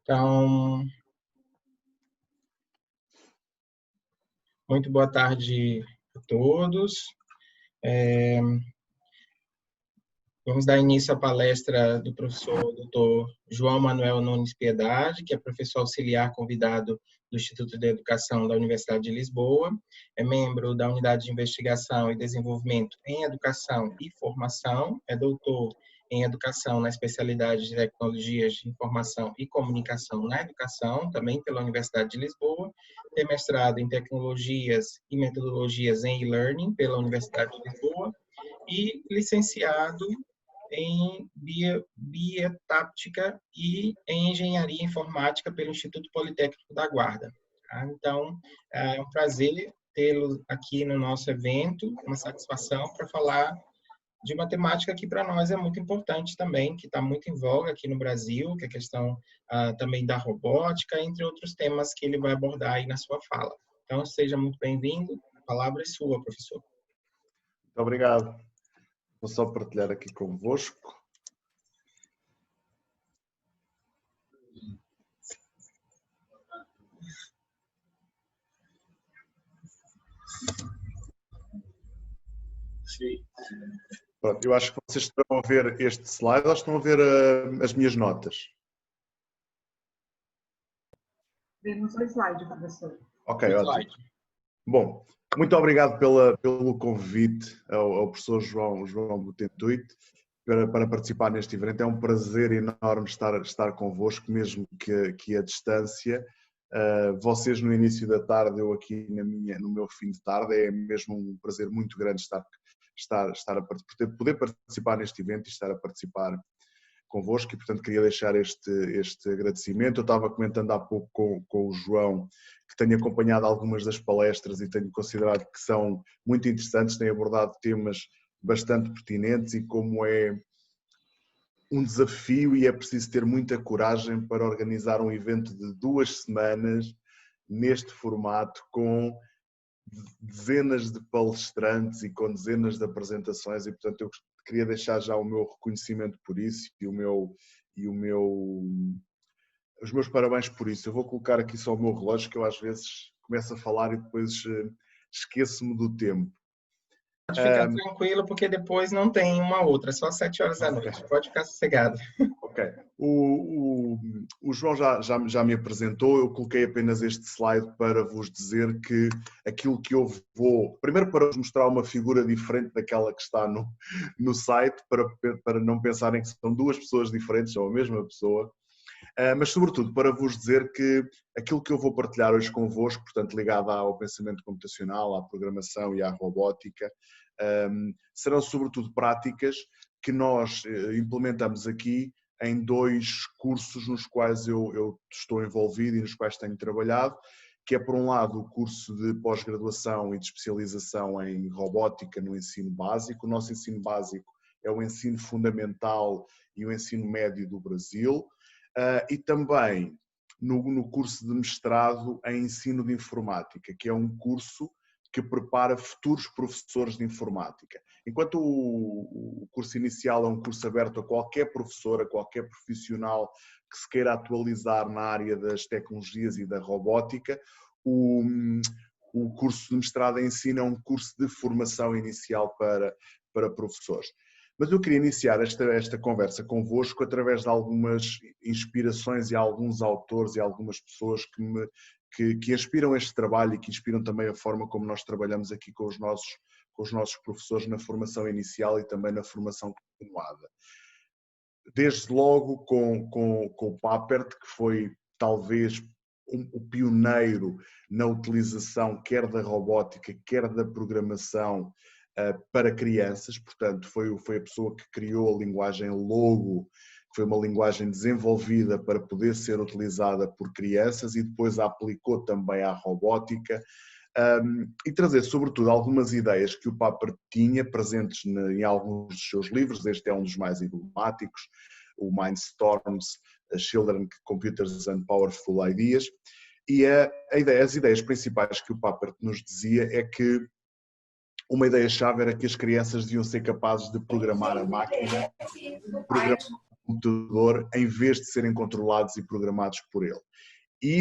Então, muito boa tarde a todos. Vamos dar início à palestra do professor Dr. João Manuel Nunes Piedade, que é professor auxiliar convidado do Instituto de Educação da Universidade de Lisboa, é membro da Unidade de Investigação e Desenvolvimento em Educação e Formação, é doutor em Educação na especialidade de Tecnologias de Informação e Comunicação na Educação, também pela Universidade de Lisboa, tem mestrado em Tecnologias e Metodologias em E-Learning pela Universidade de Lisboa e licenciado em Biotática e em Engenharia Informática pelo Instituto Politécnico da Guarda. Então, é um prazer tê-lo aqui no nosso evento, uma satisfação para falar de uma temática que para nós é muito importante também, que está muito em voga aqui no Brasil, que é a questão também da robótica, entre outros temas que ele vai abordar aí na sua fala. Então, seja muito bem-vindo. A palavra é sua, professor. Muito obrigado. Vou só partilhar aqui convosco. Sim. Pronto, eu acho que vocês estão a ver este slide ou estão a ver as minhas notas? Vemos o slide, professor. Ok, ótimo. Bom, muito obrigado pelo convite ao professor João Butentuit para participar neste evento. É um prazer enorme estar convosco, mesmo que à distância. Vocês no início da tarde, eu aqui no meu fim de tarde. É mesmo um prazer muito grande poder participar neste evento e estar a participar convosco, e portanto queria deixar este agradecimento. Eu estava comentando há pouco com o João que tenho acompanhado algumas das palestras e tenho considerado que são muito interessantes, têm abordado temas bastante pertinentes, e como é um desafio e é preciso ter muita coragem para organizar um evento de 2 semanas neste formato, com dezenas de palestrantes e com dezenas de apresentações, e portanto eu queria deixar já o meu reconhecimento por isso e os meus parabéns por isso. Eu vou colocar aqui só o meu relógio, que eu às vezes começo a falar e depois esqueço-me do tempo. Pode ficar tranquilo, porque depois não tem uma outra, só 7 horas da noite. Pode ficar sossegado. Ok. O João já me apresentou, eu coloquei apenas este slide para vos dizer que aquilo que eu vou... Primeiro, para vos mostrar uma figura diferente daquela que está no site, para não pensarem que são 2 pessoas diferentes, são a mesma pessoa, mas sobretudo para vos dizer que aquilo que eu vou partilhar hoje convosco, portanto ligado ao pensamento computacional, à programação e à robótica, serão sobretudo práticas que nós implementamos aqui em 2 cursos nos quais eu estou envolvido e nos quais tenho trabalhado, que é, por um lado, o curso de pós-graduação e de especialização em robótica no ensino básico. O nosso ensino básico é o ensino fundamental e o ensino médio do Brasil, e também no curso de mestrado em ensino de informática, que é um curso que prepara futuros professores de informática. Enquanto o curso inicial é um curso aberto a qualquer professor, a qualquer profissional que se queira atualizar na área das tecnologias e da robótica, o curso de mestrado em ensino é um curso de formação inicial para professores. Mas eu queria iniciar esta conversa convosco através de algumas inspirações e alguns autores e algumas pessoas que inspiram este trabalho e que inspiram também a forma como nós trabalhamos aqui com os nossos professores na formação inicial e também na formação continuada. Desde logo com o Papert, que foi talvez o pioneiro na utilização quer da robótica, quer da programação para crianças. Portanto, foi a pessoa que criou a linguagem Logo, que foi uma linguagem desenvolvida para poder ser utilizada por crianças, e depois a aplicou também à robótica, e trazer sobretudo algumas ideias que o Papert tinha presentes em alguns dos seus livros. Este é um dos mais emblemáticos, o Mindstorms, Children, Computers and Powerful Ideas, e as ideias principais que o Papert nos dizia é que uma ideia-chave era que as crianças deviam ser capazes de programar a máquina, computador em vez de serem controlados e programados por ele. E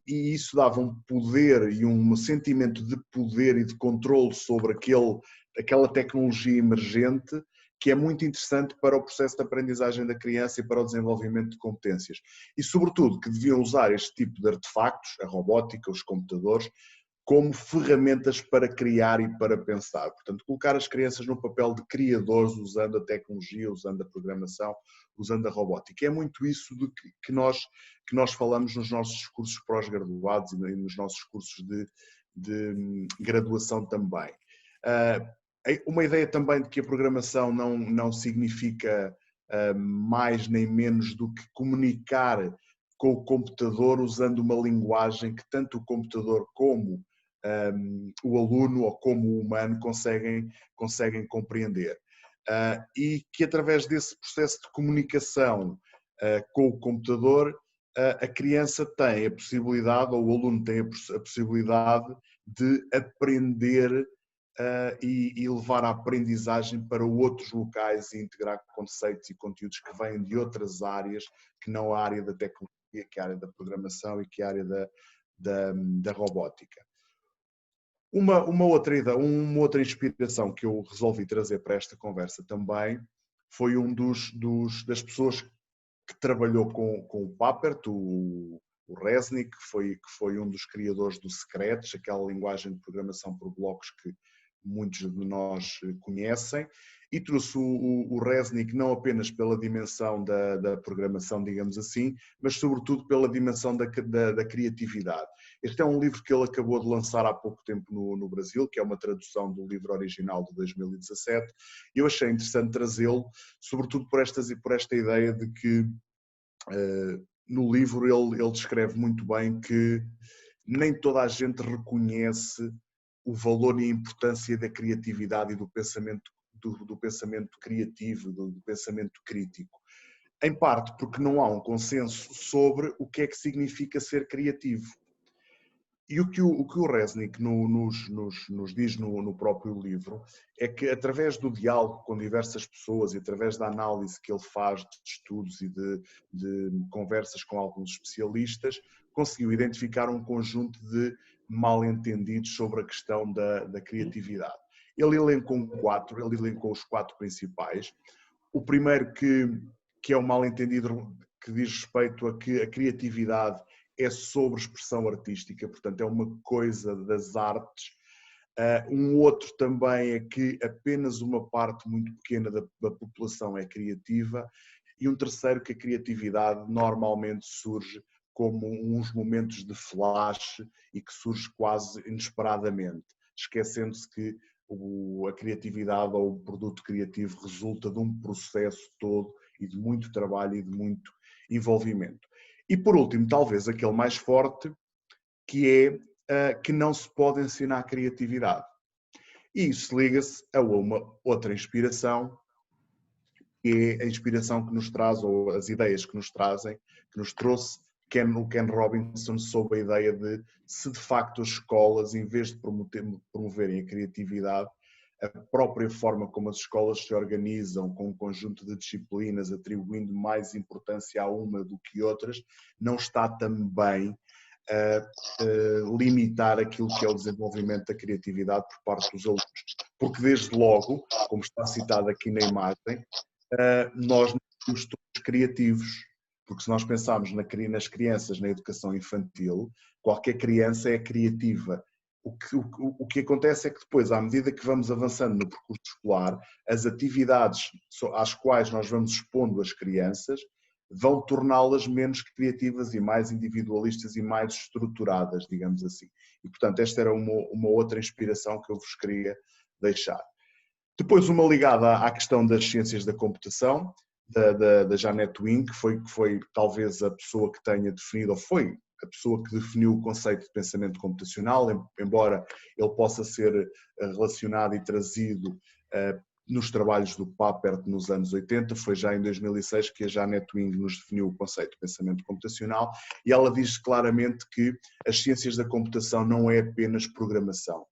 isso dava um poder e um sentimento de poder e de controle sobre aquela tecnologia emergente que é muito interessante para o processo de aprendizagem da criança e para o desenvolvimento de competências. E, sobretudo, que deviam usar este tipo de artefactos, a robótica, os computadores, como ferramentas para criar e para pensar. Portanto, colocar as crianças no papel de criadores, usando a tecnologia, usando a programação, usando a robótica. É muito isso do que nós falamos nos nossos cursos pós-graduados e nos nossos cursos de graduação também. Uma ideia também de que a programação não significa mais nem menos do que comunicar com o computador usando uma linguagem que tanto o computador como o aluno ou como o humano conseguem compreender. E que através desse processo de comunicação com o computador, a criança tem a possibilidade, ou o aluno tem a possibilidade de aprender e levar a aprendizagem para outros locais e integrar conceitos e conteúdos que vêm de outras áreas que não a área da tecnologia, que é a área da programação e que é a área da robótica. Uma outra inspiração que eu resolvi trazer para esta conversa também foi das pessoas que trabalhou com o Papert, o Resnick, que foi um dos criadores do Scratch, aquela linguagem de programação por blocos que muitos de nós conhecem, e trouxe o Resnick não apenas pela dimensão da programação, digamos assim, mas sobretudo pela dimensão da criatividade. Este é um livro que ele acabou de lançar há pouco tempo no Brasil, que é uma tradução do livro original de 2017, e eu achei interessante trazê-lo, sobretudo por esta ideia de que no livro ele descreve muito bem que nem toda a gente reconhece o valor e a importância da criatividade e do pensamento criativo, do pensamento crítico. Em parte porque não há um consenso sobre o que é que significa ser criativo. E o que o Resnick nos diz no próprio livro é que, através do diálogo com diversas pessoas e através da análise que ele faz de estudos e de conversas com alguns especialistas, conseguiu identificar um conjunto de mal-entendidos sobre a questão da criatividade. Ele elencou os 4 principais. O primeiro que é um mal-entendido que diz respeito a que a criatividade é sobre expressão artística, portanto é uma coisa das artes. Um outro também é que apenas uma parte muito pequena da população é criativa, e um terceiro que a criatividade normalmente surge como uns momentos de flash e que surge quase inesperadamente, esquecendo-se que a criatividade ou o produto criativo resulta de um processo todo e de muito trabalho e de muito envolvimento. E por último, talvez aquele mais forte, que é que não se pode ensinar a criatividade. E isso liga-se a uma outra inspiração, que é a inspiração que nos traz, ou as ideias que nos trouxe o Ken Robinson, sobre a ideia de se de facto as escolas, em vez de promoverem a criatividade, a própria forma como as escolas se organizam, com um conjunto de disciplinas, atribuindo mais importância a uma do que outras, não está também a limitar aquilo que é o desenvolvimento da criatividade por parte dos alunos. Porque desde logo, como está citado aqui na imagem, nós não somos todos criativos, porque se nós pensarmos nas crianças na educação infantil, qualquer criança é criativa. O que acontece é que depois, à medida que vamos avançando no percurso escolar, as atividades às quais nós vamos expondo as crianças vão torná-las menos criativas e mais individualistas e mais estruturadas, digamos assim. E, portanto, esta era uma outra inspiração que eu vos queria deixar. Depois, uma ligada à questão das ciências da computação, da Jeanette Wing, que foi talvez a pessoa que tenha definido, ou foi a pessoa que definiu o conceito de pensamento computacional, embora ele possa ser relacionado e trazido nos trabalhos do Papert nos anos 80, foi já em 2006 que a Jeanette Wing nos definiu o conceito de pensamento computacional, e ela diz claramente que as ciências da computação não é apenas programação.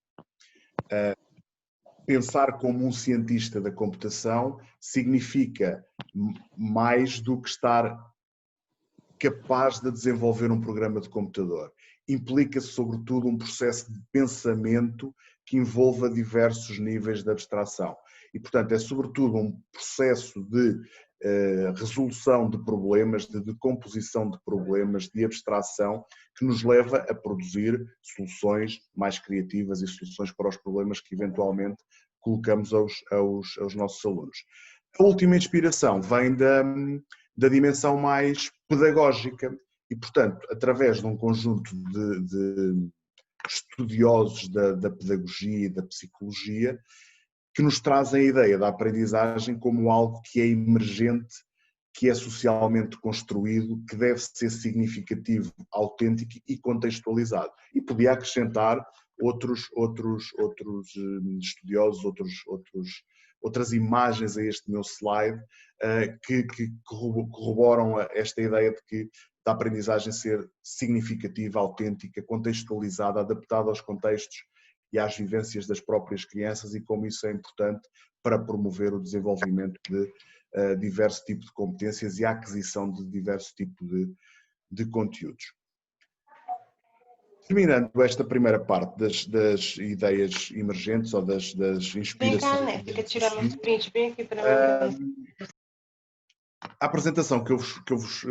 pensar como um cientista da computação significa mais do que estar capaz de desenvolver um programa de computador. Implica, sobretudo, um processo de pensamento que envolva diversos níveis de abstração. E, portanto, é sobretudo um processo de resolução de problemas, de decomposição de problemas, de abstração, que nos leva a produzir soluções mais criativas e soluções para os problemas que eventualmente colocamos aos nossos alunos. A última inspiração vem da dimensão mais pedagógica e, portanto, através de um conjunto de estudiosos da pedagogia e da psicologia, que nos trazem a ideia da aprendizagem como algo que é emergente, que é socialmente construído, que deve ser significativo, autêntico e contextualizado. E podia acrescentar outros estudiosos, outras imagens a este meu slide que corroboram esta ideia de que da aprendizagem ser significativa, autêntica, contextualizada, adaptada aos contextos e às vivências das próprias crianças e como isso é importante para promover o desenvolvimento de diversos tipos de competências e a aquisição de diversos tipos de conteúdos. Terminando esta primeira parte das ideias emergentes ou das inspirações. Vem cá, né? Fica tirando uns print bem aqui para mim. A apresentação que eu vos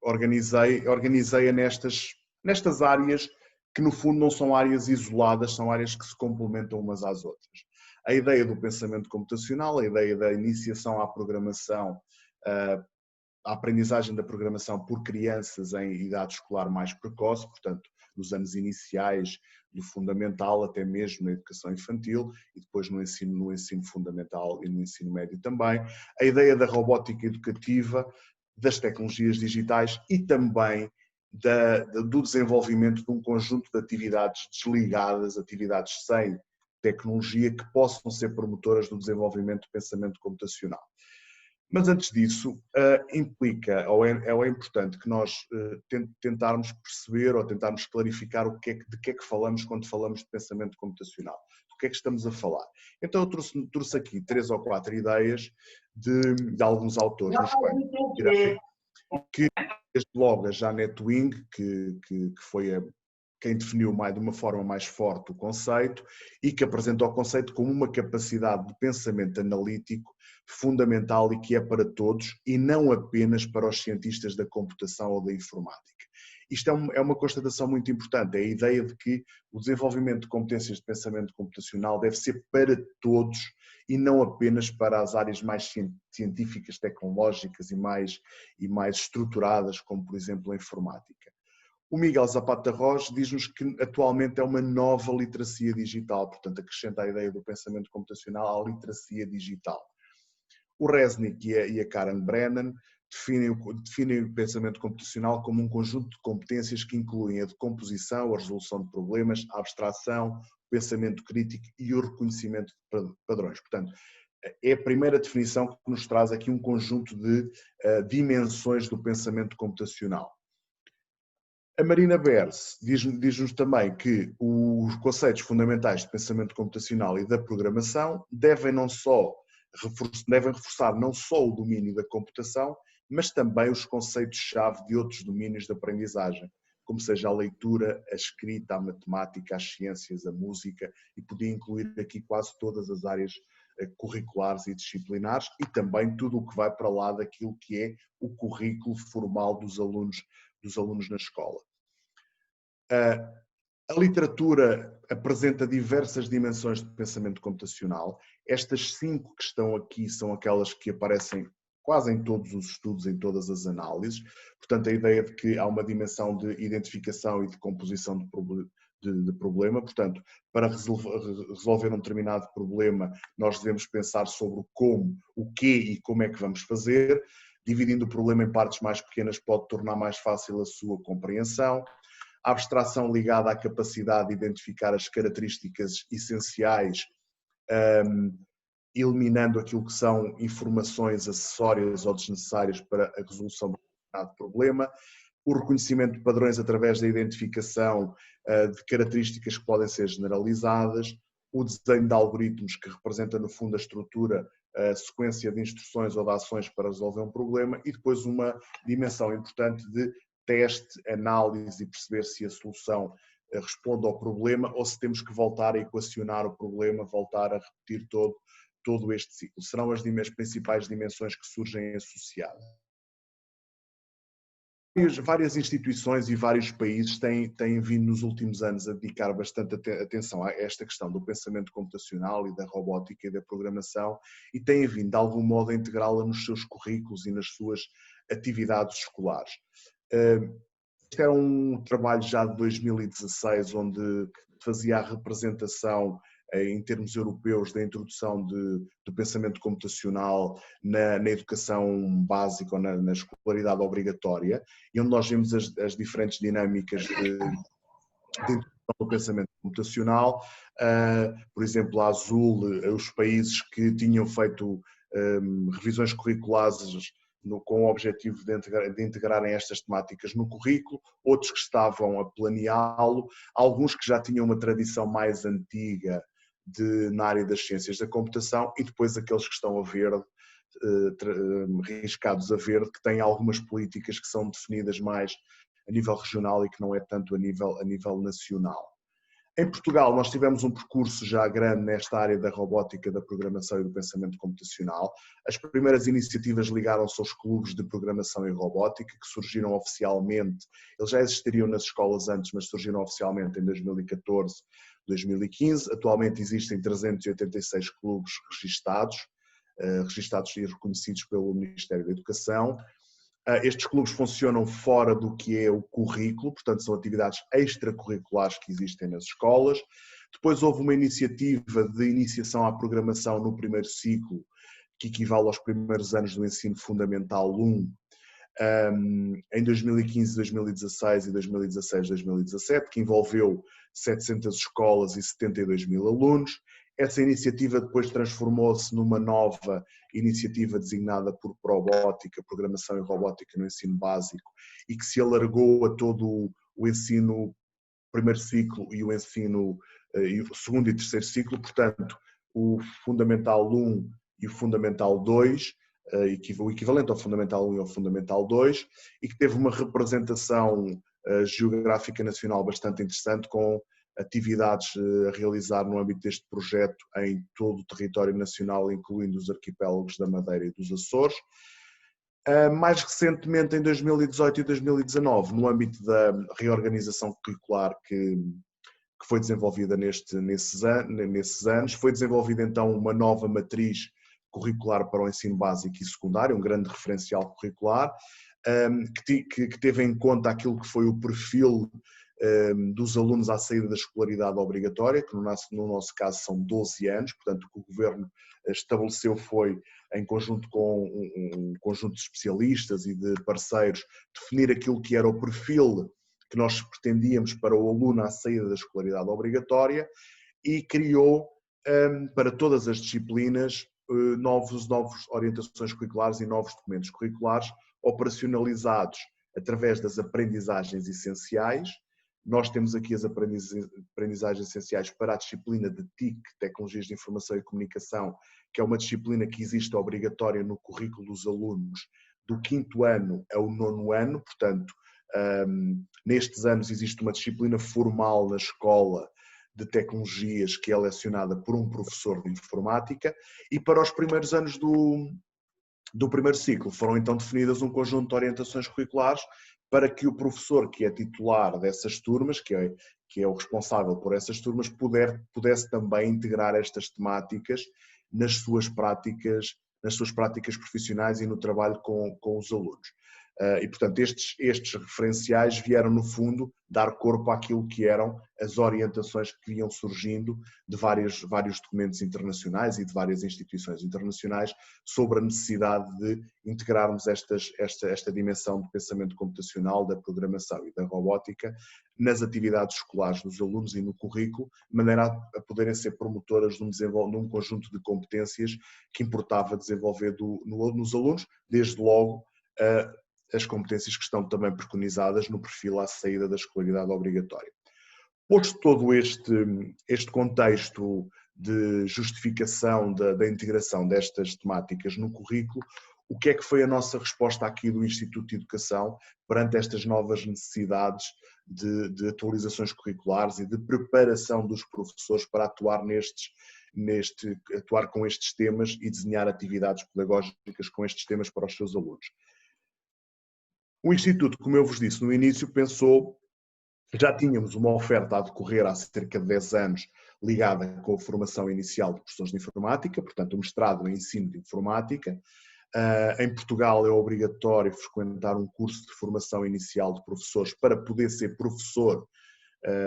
organizei-a nestas áreas que no fundo não são áreas isoladas, são áreas que se complementam umas às outras. A ideia do pensamento computacional, a ideia da iniciação à programação, a aprendizagem da programação por crianças em idade escolar mais precoce, portanto, nos anos iniciais do fundamental até mesmo na educação infantil e depois no ensino fundamental e no ensino médio também. A ideia da robótica educativa, das tecnologias digitais e também do desenvolvimento de um conjunto de atividades desligadas, atividades sem tecnologia, que possam ser promotoras do desenvolvimento do pensamento computacional. Mas antes disso, implica, ou é importante que nós tentarmos perceber ou tentarmos clarificar de que é que falamos quando falamos de pensamento computacional. Do que é que estamos a falar? Então eu trouxe aqui 3 ou 4 ideias de alguns autores nos quais que desde logo a Janet Wing, que foi quem definiu de uma forma mais forte o conceito e que apresentou o conceito como uma capacidade de pensamento analítico fundamental e que é para todos e não apenas para os cientistas da computação ou da informática. Isto é uma constatação muito importante, é a ideia de que o desenvolvimento de competências de pensamento computacional deve ser para todos e não apenas para as áreas mais científicas, tecnológicas e mais estruturadas, como por exemplo a informática. O Miguel Zapata Roche diz-nos que atualmente é uma nova literacia digital, portanto acrescenta a ideia do pensamento computacional à literacia digital. O Resnick e a Karen Brennan definem o pensamento computacional como um conjunto de competências que incluem a decomposição, a resolução de problemas, a abstração, o pensamento crítico e o reconhecimento de padrões. Portanto, é a primeira definição que nos traz aqui um conjunto de dimensões do pensamento computacional. A Marina Berce diz-nos também que os conceitos fundamentais de pensamento computacional e da programação devem reforçar não só o domínio da computação, mas também os conceitos-chave de outros domínios de aprendizagem, como seja a leitura, a escrita, a matemática, as ciências, a música, e podia incluir aqui quase todas as áreas curriculares e disciplinares e também tudo o que vai para lá daquilo que é o currículo formal dos alunos na escola. A literatura apresenta diversas dimensões de pensamento computacional. Estas 5 que estão aqui são aquelas que aparecem quase em todos os estudos, em todas as análises. Portanto, a ideia de que há uma dimensão de identificação e de composição de problema. Portanto, para resolver um determinado problema, nós devemos pensar sobre o como, o quê e como é que vamos fazer. Dividindo o problema em partes mais pequenas pode tornar mais fácil a sua compreensão. A abstração ligada à capacidade de identificar as características essenciais, eliminando aquilo que são informações acessórias ou desnecessárias para a resolução de um determinado problema. O reconhecimento de padrões através da identificação de características que podem ser generalizadas. o desenho de algoritmos, que representa no fundo a estrutura, a sequência de instruções ou de ações para resolver um problema, e depois uma dimensão importante de teste, análise e perceber se a solução responde ao problema ou se temos que voltar a equacionar o problema, voltar a repetir todo este ciclo. Serão as principais dimensões que surgem associadas. Várias instituições e vários países têm vindo nos últimos anos a dedicar bastante atenção a esta questão do pensamento computacional e da robótica e da programação, e têm vindo de algum modo a integrá-la nos seus currículos e nas suas atividades escolares. Este era um trabalho já de 2016, onde fazia a representação em termos europeus da introdução do pensamento computacional na educação básica ou na escolaridade obrigatória, e onde nós vemos as diferentes dinâmicas de introdução do pensamento computacional. Por exemplo, a Azul, os países que tinham feito revisões curriculares com o objetivo de integrarem estas temáticas no currículo, outros que estavam a planeá-lo, alguns que já tinham uma tradição mais antiga na área das ciências da computação, e depois aqueles que estão a verde, riscados a verde, que têm algumas políticas que são definidas mais a nível regional e que não é tanto a nível nacional. Em Portugal nós tivemos um percurso já grande nesta área da robótica, da programação e do pensamento computacional. As primeiras iniciativas ligaram-se aos clubes de programação e robótica, que surgiram oficialmente, eles já existiriam nas escolas antes, mas surgiram oficialmente em 2014, 2015. Atualmente existem 386 clubes registados e reconhecidos pelo Ministério da Educação. Estes clubes funcionam fora do que é o currículo, portanto são atividades extracurriculares que existem nas escolas. Depois houve uma iniciativa de iniciação à programação no primeiro ciclo, que equivale aos primeiros anos do ensino fundamental 1, em 2015, 2016 e 2016, 2017, que envolveu 700 escolas e 72 mil alunos. Essa iniciativa depois transformou-se numa nova iniciativa designada por Probótica, Programação e Robótica no Ensino Básico, e que se alargou a todo o ensino primeiro ciclo e o ensino segundo e terceiro ciclo, portanto, o Fundamental 1 e o Fundamental 2, o equivalente ao Fundamental 1 e ao Fundamental 2, e que teve uma representação geográfica nacional bastante interessante, com atividades a realizar no âmbito deste projeto em todo o território nacional, incluindo os arquipélagos da Madeira e dos Açores. Mais recentemente, em 2018 e 2019, no âmbito da reorganização curricular que foi desenvolvida nesses anos, foi desenvolvida então uma nova matriz curricular para o ensino básico e secundário, um grande referencial curricular, que teve em conta aquilo que foi o perfil dos alunos à saída da escolaridade obrigatória, que no nosso caso são 12 anos, portanto o que o Governo estabeleceu foi, em conjunto com um conjunto de especialistas e de parceiros, definir aquilo que era o perfil que nós pretendíamos para o aluno à saída da escolaridade obrigatória, e criou para todas as disciplinas novas orientações curriculares e novos documentos curriculares operacionalizados através das aprendizagens essenciais. Nós temos aqui as aprendizagens essenciais para a disciplina de TIC, Tecnologias de Informação e Comunicação, que é uma disciplina que existe obrigatória no currículo dos alunos do 5º ano ao 9º ano, portanto, nestes anos existe uma disciplina formal na escola de tecnologias que é lecionada por um professor de informática, e para os primeiros anos do primeiro ciclo foram então definidas um conjunto de orientações curriculares para que o professor que é titular dessas turmas, que é o responsável por essas turmas, pudesse também integrar estas temáticas nas suas práticas profissionais e no trabalho com os alunos. E, portanto, estes referenciais vieram, no fundo, dar corpo àquilo que eram as orientações que iam surgindo de vários documentos internacionais e de várias instituições internacionais sobre a necessidade de integrarmos esta dimensão do pensamento computacional, da programação e da robótica nas atividades escolares dos alunos e no currículo, de maneira a poderem ser promotoras de um conjunto de competências que importava desenvolver nos alunos, desde logo as competências que estão também preconizadas no perfil à saída da escolaridade obrigatória. Posto todo este contexto de justificação da integração destas temáticas no currículo, o que é que foi a nossa resposta aqui do Instituto de Educação perante estas novas necessidades de atualizações curriculares e de preparação dos professores para atuar atuar com estes temas e desenhar atividades pedagógicas com estes temas para os seus alunos. O Instituto, como eu vos disse no início, pensou, já tínhamos uma oferta a decorrer há cerca de 10 anos ligada com a formação inicial de professores de informática, portanto o mestrado em ensino de informática. Em Portugal é obrigatório frequentar um curso de formação inicial de professores para poder ser professor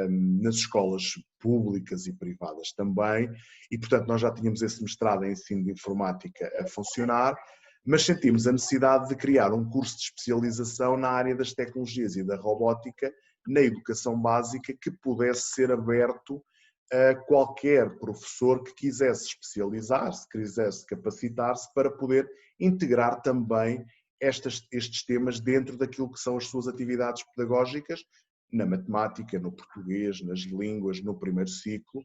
nas escolas públicas e privadas também, e portanto nós já tínhamos esse mestrado em ensino de informática a funcionar, mas sentimos a necessidade de criar um curso de especialização na área das tecnologias e da robótica na educação básica que pudesse ser aberto a qualquer professor que quisesse especializar-se, que quisesse capacitar-se para poder integrar também estes temas dentro daquilo que são as suas atividades pedagógicas, na matemática, no português, nas línguas, no primeiro ciclo.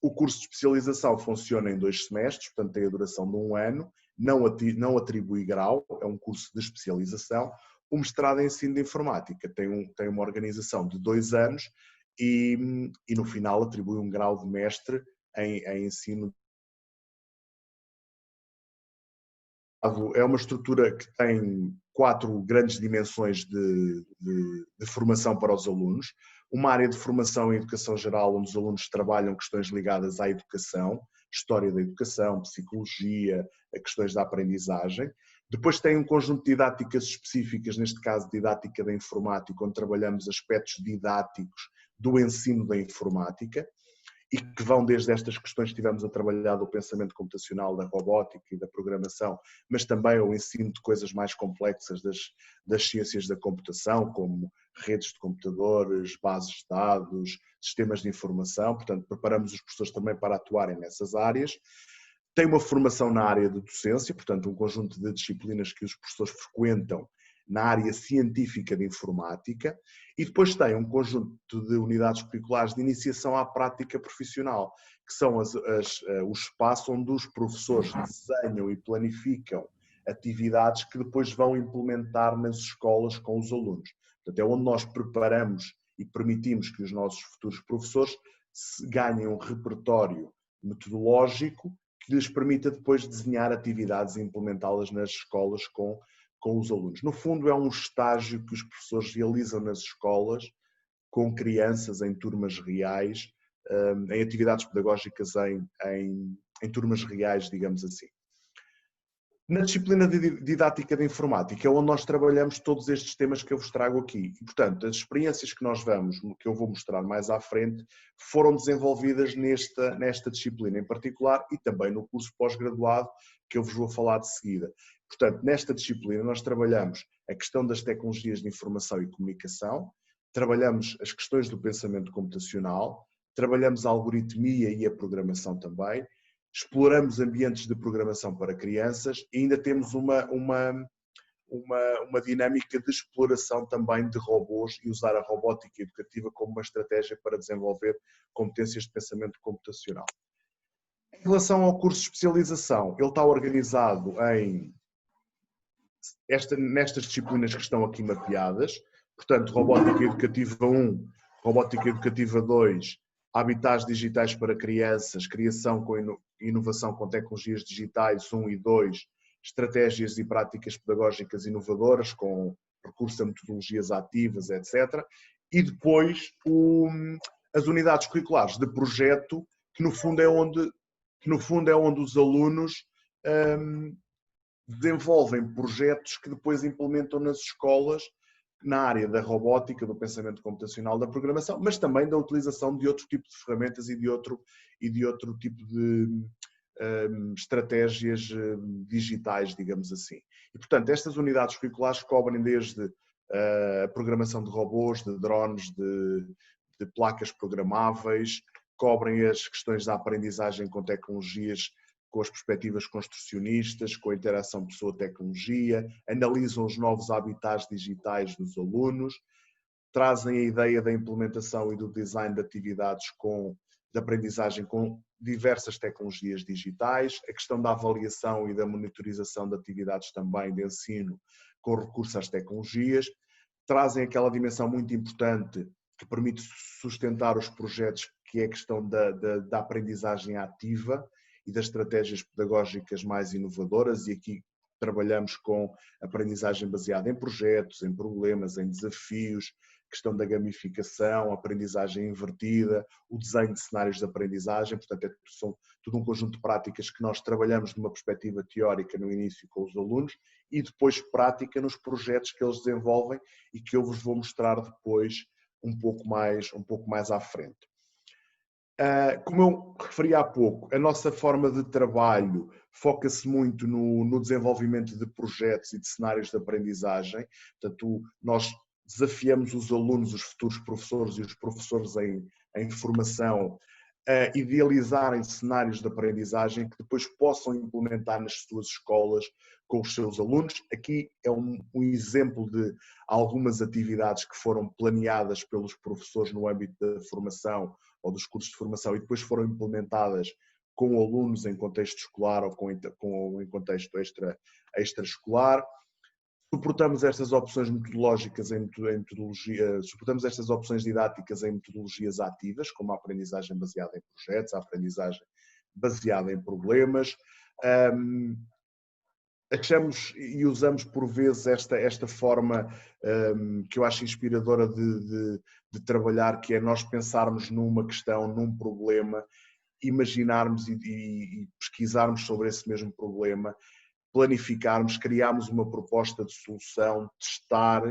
O curso de especialização funciona em 2 semestres, portanto tem a duração de 1 ano, não atribui grau, é um curso de especialização. O mestrado em ensino de informática tem uma organização de 2 anos e no final atribui um grau de mestre em ensino. É uma estrutura que tem 4 grandes dimensões de formação para os alunos. Uma área de formação em educação geral, onde os alunos trabalham questões ligadas à educação, história da educação, psicologia, questões da aprendizagem. Depois tem um conjunto de didáticas específicas, neste caso didática da informática, onde trabalhamos aspectos didáticos do ensino da informática e que vão desde estas questões que estivemos a trabalhar do pensamento computacional, da robótica e da programação, mas também ao ensino de coisas mais complexas das ciências da computação, como redes de computadores, bases de dados, sistemas de informação. Portanto, preparamos os professores também para atuarem nessas áreas. Tem uma formação na área de docência, portanto um conjunto de disciplinas que os professores frequentam na área científica de informática, e depois tem um conjunto de unidades curriculares de iniciação à prática profissional, que são o espaço onde os professores desenham e planificam atividades que depois vão implementar nas escolas com os alunos. Portanto, é onde nós preparamos e permitimos que os nossos futuros professores ganhem um repertório metodológico que lhes permita depois desenhar atividades e implementá-las nas escolas com os alunos. No fundo, é um estágio que os professores realizam nas escolas com crianças em turmas reais, em atividades pedagógicas em turmas reais, digamos assim. Na disciplina de didática de informática é onde nós trabalhamos todos estes temas que eu vos trago aqui. E, portanto, as experiências que eu vou mostrar mais à frente, foram desenvolvidas nesta disciplina em particular e também no curso pós-graduado que eu vos vou falar de seguida. Portanto, nesta disciplina nós trabalhamos a questão das tecnologias de informação e comunicação, trabalhamos as questões do pensamento computacional, trabalhamos a algoritmia e a programação também, exploramos ambientes de programação para crianças e ainda temos uma dinâmica de exploração também de robôs e usar a robótica educativa como uma estratégia para desenvolver competências de pensamento computacional. Em relação ao curso de especialização, ele está organizado nestas disciplinas que estão aqui mapeadas, portanto, Robótica Educativa 1, Robótica Educativa 2, Habitats Digitais para Crianças, Criação com Inovação com Tecnologias Digitais 1 e 2, Estratégias e Práticas Pedagógicas Inovadoras com recurso a metodologias ativas, etc. E depois as unidades curriculares de projeto, que no fundo é onde os alunos desenvolvem projetos que depois implementam nas escolas na área da robótica, do pensamento computacional, da programação, mas também da utilização de outro tipo de ferramentas e de outro tipo de estratégias digitais, digamos assim. E, portanto, estas unidades curriculares cobrem desde a programação de robôs, de drones, de placas programáveis, cobrem as questões da aprendizagem com tecnologias, com as perspectivas construcionistas, com a interação pessoa-tecnologia, analisam os novos habitats digitais dos alunos, trazem a ideia da implementação e do design de atividades de aprendizagem com diversas tecnologias digitais, a questão da avaliação e da monitorização de atividades também de ensino com recurso às tecnologias, trazem aquela dimensão muito importante que permite sustentar os projetos, que é a questão da aprendizagem ativa e das estratégias pedagógicas mais inovadoras, e aqui trabalhamos com aprendizagem baseada em projetos, em problemas, em desafios, questão da gamificação, aprendizagem invertida, o desenho de cenários de aprendizagem, portanto são tudo um conjunto de práticas que nós trabalhamos numa perspectiva teórica no início com os alunos e depois prática nos projetos que eles desenvolvem e que eu vos vou mostrar depois um pouco mais à frente. Como eu referi há pouco, a nossa forma de trabalho foca-se muito no desenvolvimento de projetos e de cenários de aprendizagem. Portanto, nós desafiamos os alunos, os futuros professores e os professores em formação a idealizarem cenários de aprendizagem que depois possam implementar nas suas escolas com os seus alunos. Aqui é um exemplo de algumas atividades que foram planeadas pelos professores no âmbito da formação ou dos cursos de formação e depois foram implementadas com alunos em contexto escolar ou em contexto extraescolar. Suportamos estas opções metodológicas suportamos estas opções didáticas em metodologias ativas, como a aprendizagem baseada em projetos, a aprendizagem baseada em problemas. Achamos e usamos por vezes esta forma que eu acho inspiradora de trabalhar, que é nós pensarmos numa questão, num problema, imaginarmos e pesquisarmos sobre esse mesmo problema, planificarmos, criarmos uma proposta de solução, testar,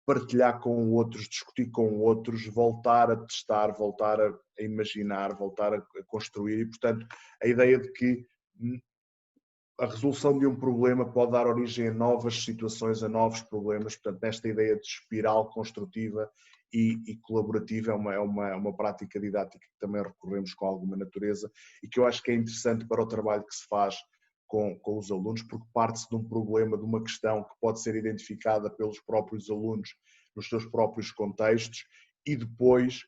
partilhar com outros, discutir com outros, voltar a testar, voltar a imaginar, voltar a construir e, portanto, a ideia de que a resolução de um problema pode dar origem a novas situações, a novos problemas, portanto, nesta ideia de espiral construtiva e colaborativa é uma prática didática que também recorremos com alguma natureza e que eu acho que é interessante para o trabalho que se faz com os alunos, porque parte-se de um problema, de uma questão que pode ser identificada pelos próprios alunos nos seus próprios contextos e depois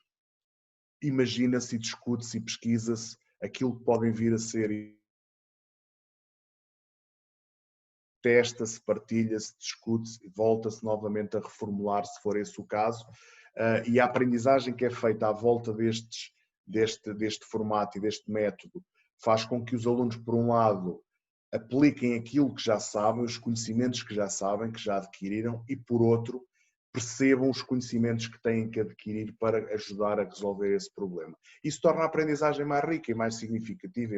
imagina-se e discute-se e pesquisa-se aquilo que podem vir a ser, testa-se, partilha-se, discute-se e volta-se novamente a reformular, se for esse o caso, e a aprendizagem que é feita à volta deste formato e deste método faz com que os alunos, por um lado, apliquem aquilo que já sabem, os conhecimentos que já sabem, que já adquiriram, e por outro, percebam os conhecimentos que têm que adquirir para ajudar a resolver esse problema. Isso torna a aprendizagem mais rica e mais significativa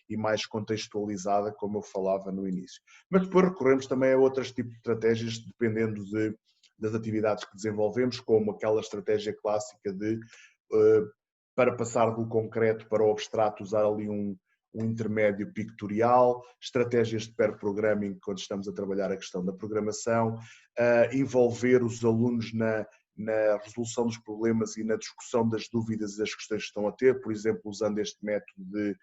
e mais contextualizada, como eu falava no início. Mas depois recorremos também a outros tipos de estratégias, dependendo das atividades que desenvolvemos, como aquela estratégia clássica para passar do concreto para o abstrato, usar ali um intermédio pictorial, estratégias de pair programming, quando estamos a trabalhar a questão da programação, envolver os alunos na resolução dos problemas e na discussão das dúvidas e das questões que estão a ter, por exemplo, usando este método de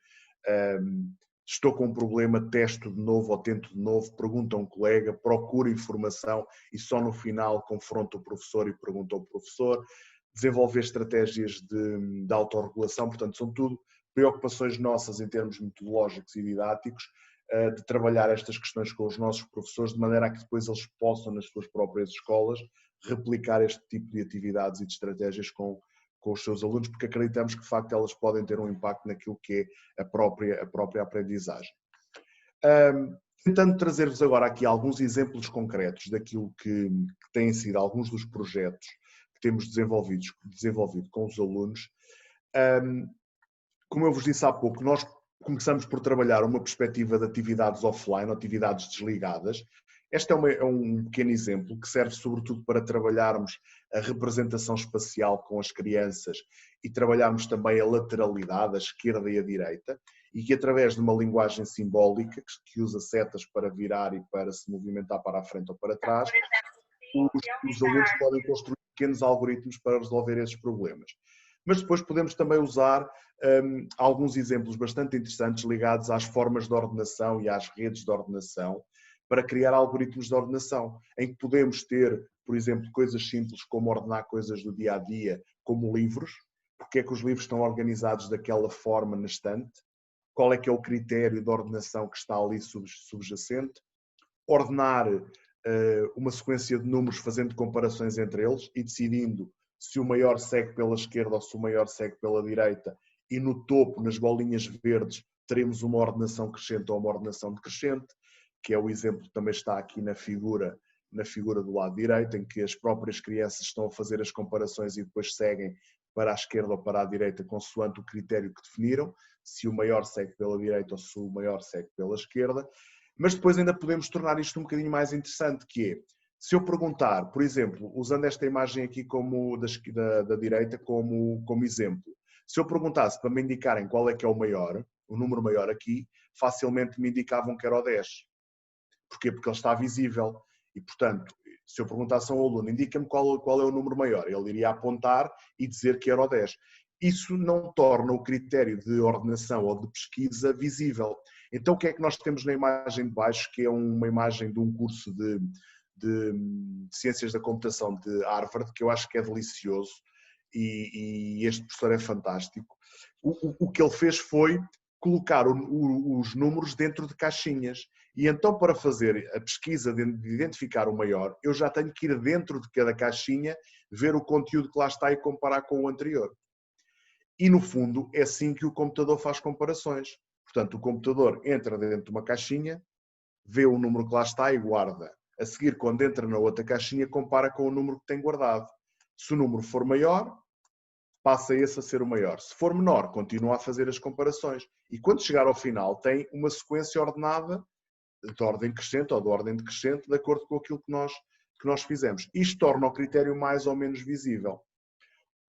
estou com um problema, testo de novo ou tento de novo, pergunto a um colega, procuro informação e só no final confronto o professor e pergunto ao professor, desenvolver estratégias de autorregulação, portanto são tudo preocupações nossas em termos metodológicos e didáticos, de trabalhar estas questões com os nossos professores, de maneira a que depois eles possam, nas suas próprias escolas, replicar este tipo de atividades e de estratégias com os seus alunos, porque acreditamos que, de facto, elas podem ter um impacto naquilo que é a própria aprendizagem. Tentando trazer-vos agora aqui alguns exemplos concretos daquilo que têm sido alguns dos projetos que temos desenvolvido com os alunos. Como eu vos disse há pouco, nós começamos por trabalhar uma perspectiva de atividades offline, atividades desligadas. Este é um pequeno exemplo que serve sobretudo para trabalharmos a representação espacial com as crianças e trabalharmos também a lateralidade, a esquerda e a direita, e que através de uma linguagem simbólica, que usa setas para virar e para se movimentar para a frente ou para trás, os alunos podem construir pequenos algoritmos para resolver esses problemas. Mas depois podemos também usar alguns exemplos bastante interessantes ligados às formas de ordenação e às redes de ordenação para criar algoritmos de ordenação, em que podemos ter, por exemplo, coisas simples como ordenar coisas do dia a dia, como livros, porque é que os livros estão organizados daquela forma na estante, qual é que é o critério de ordenação que está ali subjacente, ordenar uma sequência de números fazendo comparações entre eles e decidindo se o maior segue pela esquerda ou se o maior segue pela direita, e no topo, nas bolinhas verdes, teremos uma ordenação crescente ou uma ordenação decrescente, que é o exemplo que também está aqui na figura do lado direito, em que as próprias crianças estão a fazer as comparações e depois seguem para a esquerda ou para a direita, consoante o critério que definiram, se o maior segue pela direita ou se o maior segue pela esquerda. Mas depois ainda podemos tornar isto um bocadinho mais interessante, que é, se eu perguntar, por exemplo, usando esta imagem aqui como da direita como exemplo, se eu perguntasse para me indicarem qual é que é o maior, o número maior aqui, facilmente me indicavam que era o 10. Porquê? Porque ele está visível. E, portanto, se eu perguntasse a um aluno, indica-me qual é o número maior, ele iria apontar e dizer que era o 10. Isso não torna o critério de ordenação ou de pesquisa visível. Então, o que é que nós temos na imagem de baixo, que é uma imagem de um curso de Ciências da Computação de Harvard, que eu acho que é delicioso, e este professor é fantástico. O que ele fez foi colocar os números dentro de caixinhas. E então, para fazer a pesquisa de identificar o maior, eu já tenho que ir dentro de cada caixinha, ver o conteúdo que lá está e comparar com o anterior. E, no fundo, é assim que o computador faz comparações. Portanto, o computador entra dentro de uma caixinha, vê o número que lá está e guarda. A seguir, quando entra na outra caixinha, compara com o número que tem guardado. Se o número for maior, passa esse a ser o maior. Se for menor, continua a fazer as comparações. E quando chegar ao final, tem uma sequência ordenada de ordem crescente ou de ordem decrescente, de acordo com aquilo que nós fizemos. Isto torna o critério mais ou menos visível.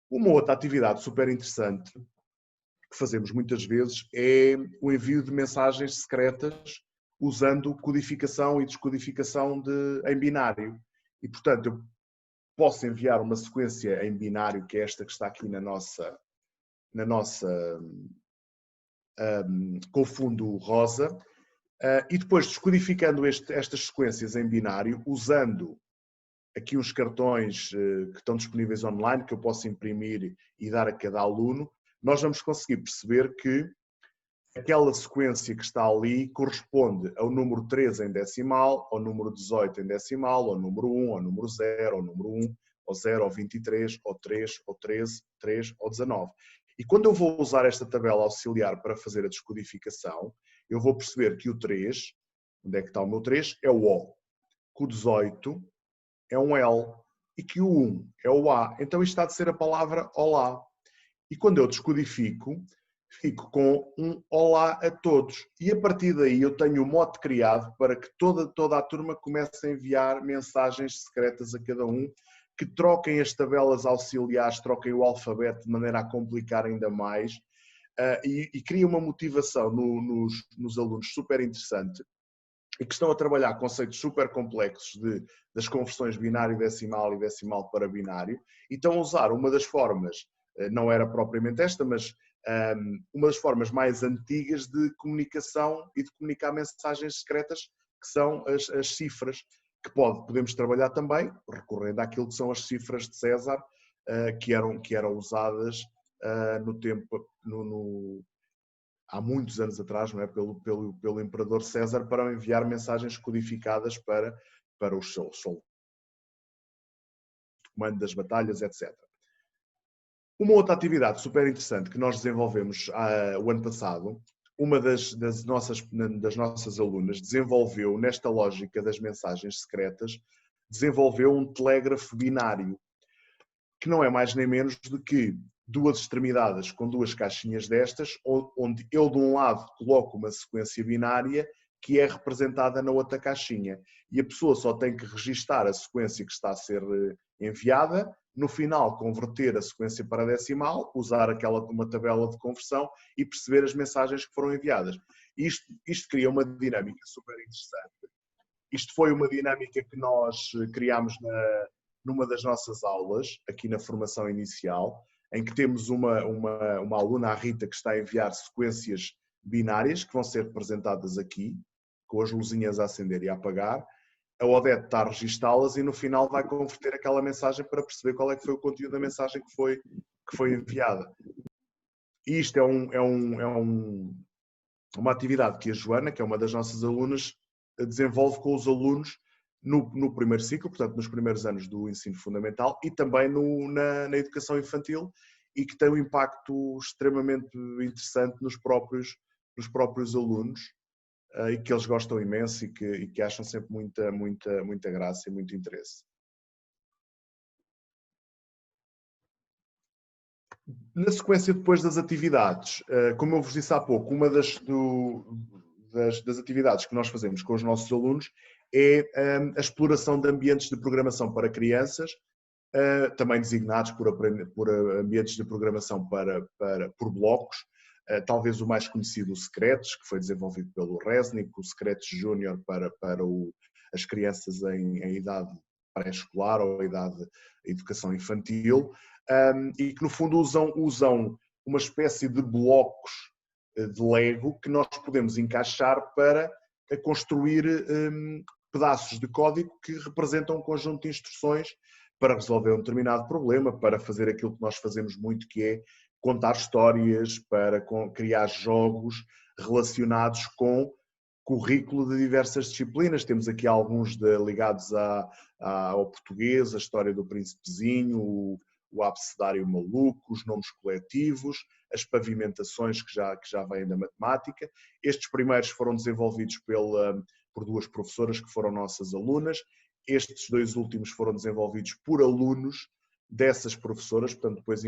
Uma outra atividade super interessante que fazemos muitas vezes é o envio de mensagens secretas usando codificação e descodificação em binário. E, portanto, eu posso enviar uma sequência em binário, que é esta que está aqui na nossa com fundo rosa, e depois descodificando estas sequências em binário, usando aqui uns cartões que estão disponíveis online, que eu posso imprimir e dar a cada aluno, nós vamos conseguir perceber que aquela sequência que está ali corresponde ao número 3 em decimal, ao número 18 em decimal, ao número 1, ao número 0, ao número 1, ao 0, ao 23, ao 3, ao 13, 3, ao 19. E quando eu vou usar esta tabela auxiliar para fazer a descodificação, eu vou perceber que o 3, onde é que está o meu 3? É o O. Que o 18 é um L. E que o 1 é o A. Então isto está de ser a palavra olá. E quando eu descodifico, fico com um olá a todos. E a partir daí eu tenho o mote criado para que toda a turma comece a enviar mensagens secretas a cada um, que troquem as tabelas auxiliares, troquem o alfabeto de maneira a complicar ainda mais, e cria uma motivação nos alunos super interessante, e que estão a trabalhar conceitos super complexos das conversões binário-decimal e decimal para binário, e estão a usar uma das formas, não era propriamente esta, mas uma das formas mais antigas de comunicação e de comunicar mensagens secretas, que são as cifras, que podemos trabalhar também, recorrendo àquilo que são as cifras de César, que eram usadas no tempo, há muitos anos atrás, não é? pelo imperador César, para enviar mensagens codificadas para os soldados, comando das batalhas, etc. Uma outra atividade super interessante que nós desenvolvemos o ano passado, uma das nossas alunas desenvolveu, nesta lógica das mensagens secretas, desenvolveu um telégrafo binário, que não é mais nem menos do que duas extremidades com duas caixinhas destas, onde eu de um lado coloco uma sequência binária que é representada na outra caixinha. E a pessoa só tem que registar a sequência que está a ser enviada, no final converter a sequência para decimal, usar uma tabela de conversão e perceber as mensagens que foram enviadas. Isto cria uma dinâmica super interessante. Isto foi uma dinâmica que nós criámos numa das nossas aulas, aqui na formação inicial, em que temos uma aluna, a Rita, que está a enviar sequências binárias, que vão ser representadas aqui, com as luzinhas a acender e a apagar. A Odete está a registá-las e no final vai converter aquela mensagem para perceber qual é que foi o conteúdo da mensagem que foi enviada. E isto uma atividade que a Joana, que é uma das nossas alunas, desenvolve com os alunos no primeiro ciclo, portanto, nos primeiros anos do ensino fundamental e também na educação infantil, e que tem um impacto extremamente interessante nos próprios alunos, e que eles gostam imenso e que acham sempre muita graça e muito interesse. Na sequência depois das atividades, como eu vos disse há pouco, uma das atividades que nós fazemos com os nossos alunos é a exploração de ambientes de programação para crianças, também designados por ambientes de programação por blocos. Talvez o mais conhecido, o Scratch, que foi desenvolvido pelo Resnick, o Scratch Junior para as crianças em idade pré-escolar ou idade de educação infantil, e que no fundo usam uma espécie de blocos de Lego que nós podemos encaixar para construir pedaços de código que representam um conjunto de instruções para resolver um determinado problema, para fazer aquilo que nós fazemos muito, que é contar histórias, para criar jogos relacionados com currículo de diversas disciplinas. Temos aqui alguns ligados ao português, a história do Príncipezinho, o abecedário maluco, os nomes coletivos, as pavimentações que já vêm da matemática. Estes primeiros foram desenvolvidos por duas professoras que foram nossas alunas. Estes dois últimos foram desenvolvidos por alunos dessas professoras, portanto, depois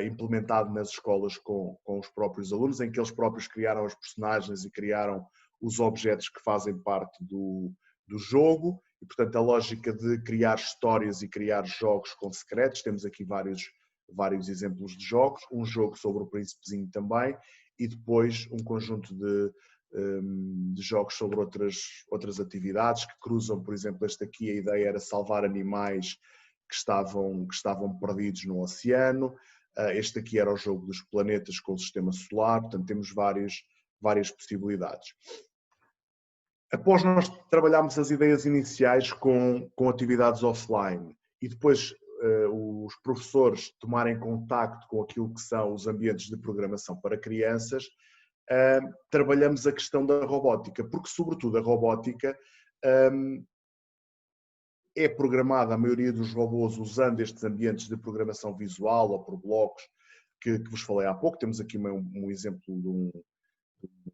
implementado nas escolas com os próprios alunos, em que eles próprios criaram as personagens e criaram os objetos que fazem parte do jogo. E, portanto, a lógica de criar histórias e criar jogos com secretos. Temos aqui vários exemplos de jogos, um jogo sobre o Príncipezinho também, e depois um conjunto de jogos sobre outras atividades que cruzam. Por exemplo, este aqui, a ideia era salvar animais que estavam perdidos no oceano. Este aqui era o jogo dos planetas com o sistema solar. Portanto, temos várias possibilidades. Após nós trabalharmos as ideias iniciais com atividades offline e depois os professores tomarem contacto com aquilo que são os ambientes de programação para crianças, trabalhamos a questão da robótica, porque sobretudo a robótica é programada, a maioria dos robôs, usando estes ambientes de programação visual ou por blocos que vos falei há pouco. Temos aqui um exemplo de um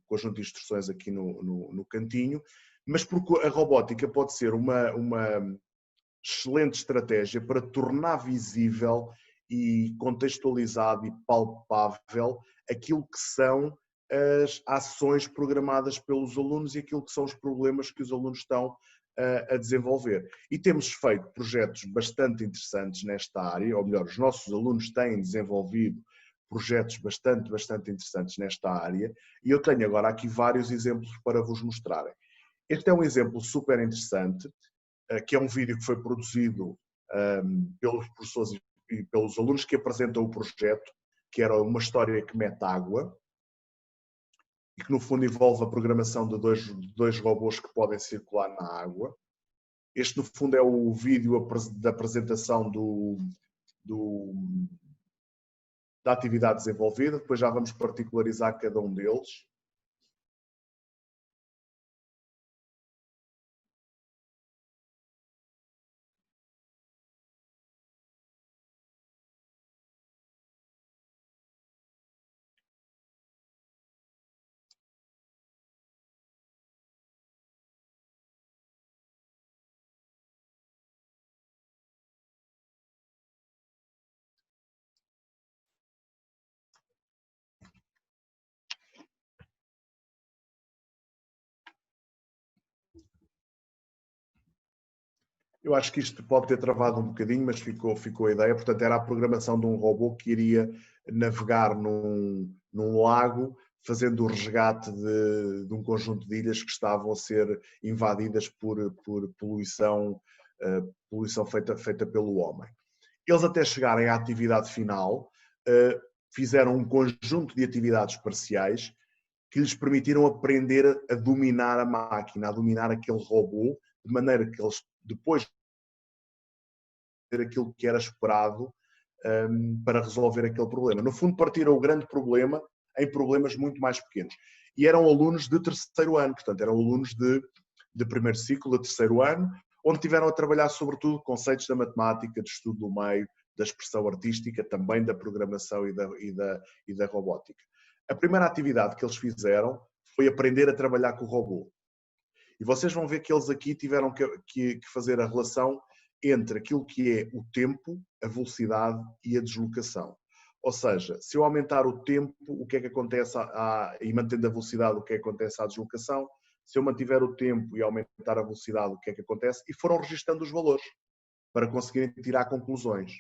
conjunto de instruções aqui no cantinho, mas porque a robótica pode ser uma excelente estratégia para tornar visível e contextualizado e palpável aquilo que são as ações programadas pelos alunos e aquilo que são os problemas que os alunos estão a desenvolver. E temos feito projetos bastante interessantes nesta área, ou melhor, os nossos alunos têm desenvolvido projetos bastante interessantes nesta área, e eu tenho agora aqui vários exemplos para vos mostrarem. Este é um exemplo super interessante, que é um vídeo que foi produzido pelos professores e pelos alunos que apresentam o projeto, que era uma história que mete água, e que no fundo envolve a programação de dois robôs que podem circular na água. Este no fundo é o vídeo da apresentação da atividade desenvolvida, depois já vamos particularizar cada um deles. Eu acho que isto pode ter travado um bocadinho, mas ficou a ideia. Portanto, era a programação de um robô que iria navegar num lago, fazendo o resgate de um conjunto de ilhas que estavam a ser invadidas por poluição feita pelo homem. Eles, até chegarem à atividade final, fizeram um conjunto de atividades parciais que lhes permitiram aprender a dominar a máquina, a dominar aquele robô, de maneira que eles, depois de ter aquilo que era esperado, para resolver aquele problema. No fundo, partiram o grande problema em problemas muito mais pequenos. E eram alunos de terceiro ano, portanto, eram alunos de primeiro ciclo, de terceiro ano, onde tiveram a trabalhar sobretudo conceitos da matemática, de estudo do meio, da expressão artística, também da programação e da robótica. A primeira atividade que eles fizeram foi aprender a trabalhar com o robô. E vocês vão ver que eles aqui tiveram que fazer a relação entre aquilo que é o tempo, a velocidade e a deslocação. Ou seja, se eu aumentar o tempo, o que é que acontece e mantendo a velocidade, o que é que acontece à deslocação? Se eu mantiver o tempo e aumentar a velocidade, o que é que acontece? E foram registando os valores para conseguirem tirar conclusões.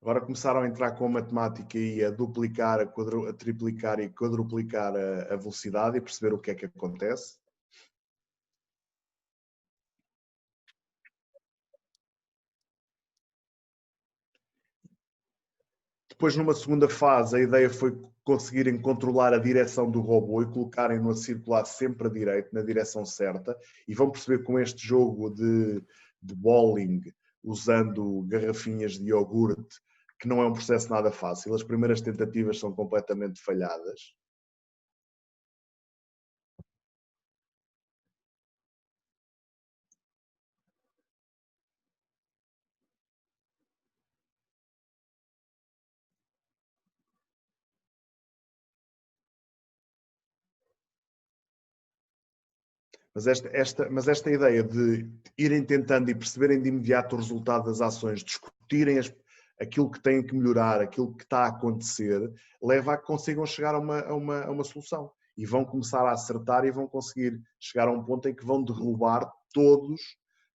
Agora começaram a entrar com a matemática e a duplicar, a triplicar e quadruplicar a velocidade e perceber o que é que acontece. Depois, numa segunda fase, a ideia foi conseguirem controlar a direção do robô e colocarem-no a circular sempre a direito, na direção certa. E vão perceber com este jogo de bowling, usando garrafinhas de iogurte, que não é um processo nada fácil. As primeiras tentativas são completamente falhadas. Mas esta ideia de irem tentando e perceberem de imediato o resultado das ações, discutirem aquilo que têm que melhorar, aquilo que está a acontecer, leva a que consigam chegar a uma solução. E vão começar a acertar e vão conseguir chegar a um ponto em que vão derrubar todas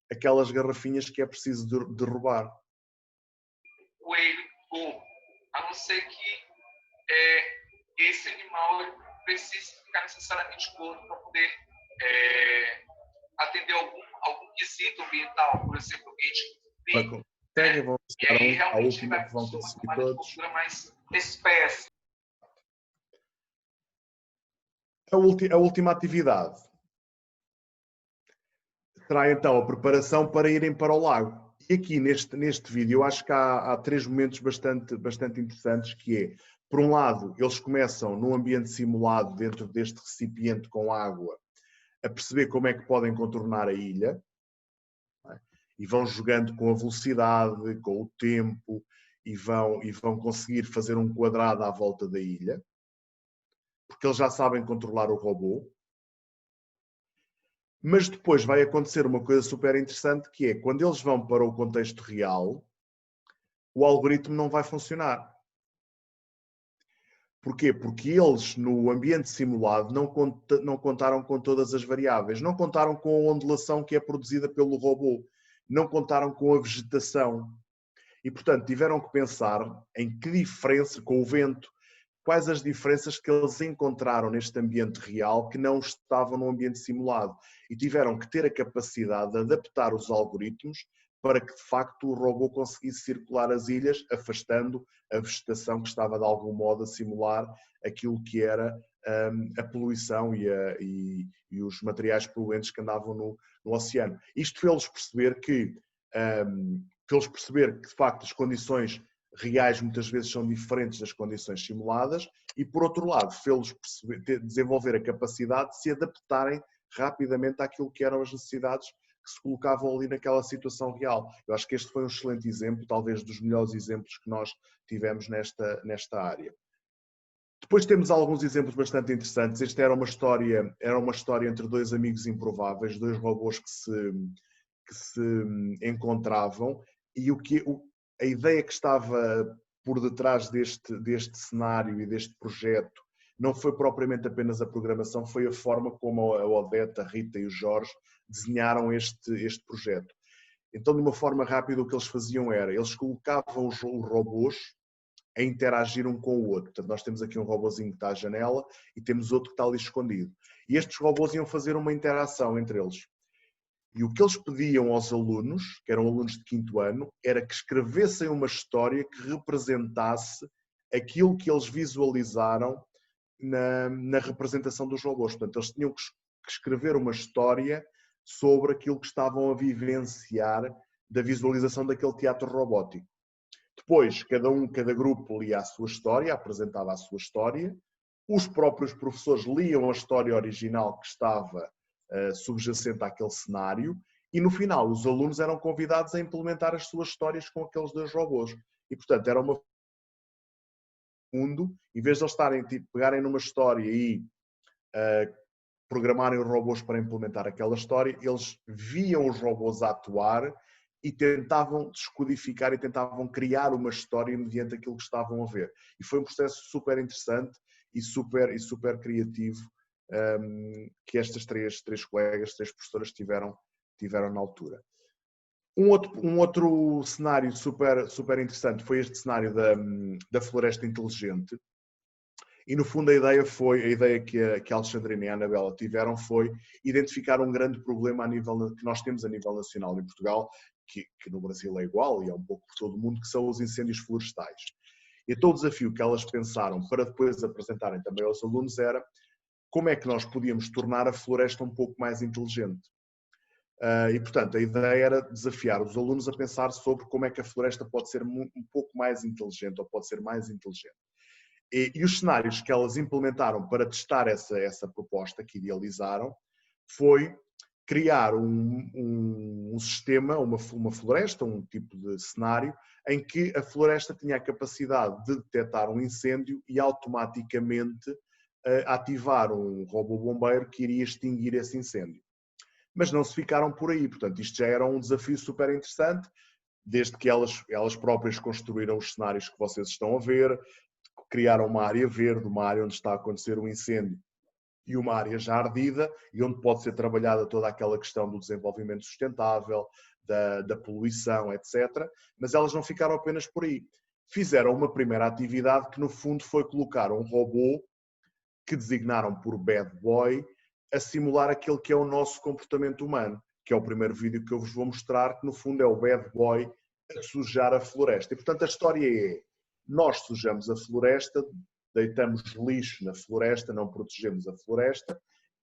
aquelas garrafinhas que é preciso derrubar. Coelho, burro, a não ser que esse animal precise ficar necessariamente gordo para poder atender algum quesito ambiental, por exemplo, ambiente. E aí realmente vai funcionar uma agricultura mais espécie. A última atividade será então a preparação para irem para o lago. E aqui neste vídeo eu acho que há três momentos bastante interessantes, que é, por um lado, eles começam num ambiente simulado dentro deste recipiente com água a perceber como é que podem contornar a ilha, não é? E vão jogando com a velocidade, com o tempo e vão conseguir fazer um quadrado à volta da ilha, porque eles já sabem controlar o robô. Mas depois vai acontecer uma coisa super interessante, que é, quando eles vão para o contexto real, o algoritmo não vai funcionar. Porquê? Porque eles, no ambiente simulado, não contaram com todas as variáveis. Não contaram com a ondulação que é produzida pelo robô. Não contaram com a vegetação. E, portanto, tiveram que pensar em que diferença, com o vento, quais as diferenças que eles encontraram neste ambiente real que não estavam no ambiente simulado. E tiveram que ter a capacidade de adaptar os algoritmos para que, de facto, o robô conseguisse circular as ilhas, afastando a vegetação que estava, de algum modo, a simular aquilo que era a poluição e os materiais poluentes que andavam no oceano. Isto fez-los perceber que, de facto, as condições reais muitas vezes são diferentes das condições simuladas e, por outro lado, fê-los desenvolver a capacidade de se adaptarem rapidamente àquilo que eram as necessidades que se colocavam ali naquela situação real. Eu acho que este foi um excelente exemplo, talvez dos melhores exemplos que nós tivemos nesta área. Depois temos alguns exemplos bastante interessantes. Esta era uma história entre dois amigos improváveis, dois robôs que se encontravam, e a ideia que estava por detrás deste cenário e deste projeto não foi propriamente apenas a programação, foi a forma como a Odete, a Rita e o Jorge desenharam este projeto. Então, de uma forma rápida, o que eles faziam era, eles colocavam os robôs a interagir um com o outro. Portanto, nós temos aqui um robôzinho que está à janela e temos outro que está ali escondido. E estes robôs iam fazer uma interação entre eles. E o que eles pediam aos alunos, que eram alunos de 5º ano, era que escrevessem uma história que representasse aquilo que eles visualizaram na representação dos robôs. Portanto, eles tinham que escrever uma história sobre aquilo que estavam a vivenciar da visualização daquele teatro robótico. Depois, cada grupo lia a sua história, apresentava a sua história. Os próprios professores liam a história original que estava subjacente àquele cenário e, no final, os alunos eram convidados a implementar as suas histórias com aqueles 2 robôs. E, portanto, era uma mundo, em vez de eles pegarem numa história e programarem os robôs para implementar aquela história, eles viam os robôs a atuar e tentavam descodificar e tentavam criar uma história mediante aquilo que estavam a ver. E foi um processo super interessante e super criativo que estas três colegas, 3 professoras tiveram na altura. Um outro cenário super interessante foi este cenário da floresta inteligente. E, no fundo, a ideia que a Alexandrina e a Anabela tiveram foi identificar um grande problema que nós temos a nível nacional em Portugal, que no Brasil é igual e é um pouco por todo o mundo, que são os incêndios florestais. Então, o desafio que elas pensaram para depois apresentarem também aos alunos era como é que nós podíamos tornar a floresta um pouco mais inteligente. E, portanto, a ideia era desafiar os alunos a pensar sobre como é que a floresta pode ser um pouco mais inteligente ou pode ser mais inteligente. E os cenários que elas implementaram para testar essa proposta, que idealizaram, foi criar um sistema, uma floresta, um tipo de cenário, em que a floresta tinha a capacidade de detectar um incêndio e automaticamente ativar um robô bombeiro que iria extinguir esse incêndio. Mas não se ficaram por aí, portanto, isto já era um desafio super interessante, desde que elas próprias construíram os cenários que vocês estão a ver, criaram uma área verde, uma área onde está a acontecer um incêndio e uma área já ardida e onde pode ser trabalhada toda aquela questão do desenvolvimento sustentável, da poluição, etc. Mas elas não ficaram apenas por aí. Fizeram uma primeira atividade que, no fundo, foi colocar um robô que designaram por Bad Boy a simular aquele que é o nosso comportamento humano, que é o primeiro vídeo que eu vos vou mostrar, que, no fundo, é o Bad Boy a sujar a floresta. E, portanto, a história é: nós sujamos a floresta, deitamos lixo na floresta, não protegemos a floresta.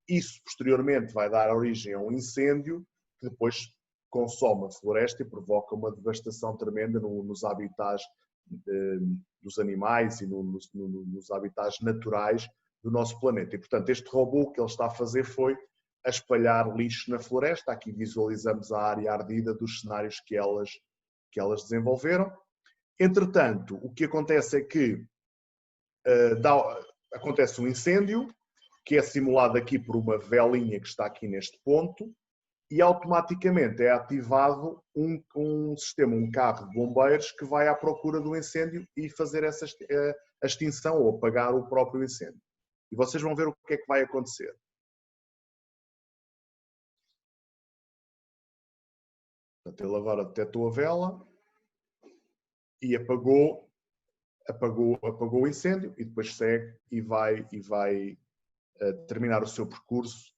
Isso, posteriormente, vai dar origem a um incêndio que depois consome a floresta e provoca uma devastação tremenda nos habitats dos animais e nos habitats naturais do nosso planeta. E, portanto, este robô, o que ele está a fazer foi a espalhar lixo na floresta. Aqui visualizamos a área ardida dos cenários que elas desenvolveram. Entretanto, o que acontece é que acontece um incêndio, que é simulado aqui por uma velinha que está aqui neste ponto, e automaticamente é ativado um sistema, um carro de bombeiros que vai à procura do incêndio e fazer a extinção ou apagar o próprio incêndio. E vocês vão ver o que é que vai acontecer. Portanto, ele agora detectou a vela e apagou o incêndio e depois segue e vai terminar o seu percurso,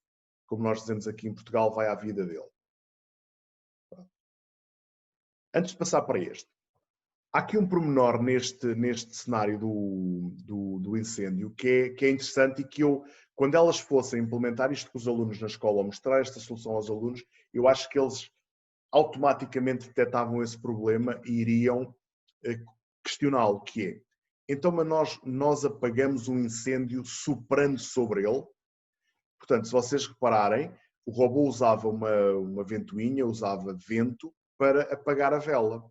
como nós dizemos aqui em Portugal, vai à vida dele. Antes de passar para este, há aqui um pormenor neste cenário do incêndio que é interessante e que quando elas fossem implementar isto com os alunos na escola, ou mostrar esta solução aos alunos, eu acho que eles automaticamente detectavam esse problema e iriam questioná-lo, que é: então, mas nós apagamos um incêndio soprando sobre ele? Portanto, se vocês repararem, o robô usava uma ventoinha, usava vento para apagar a vela.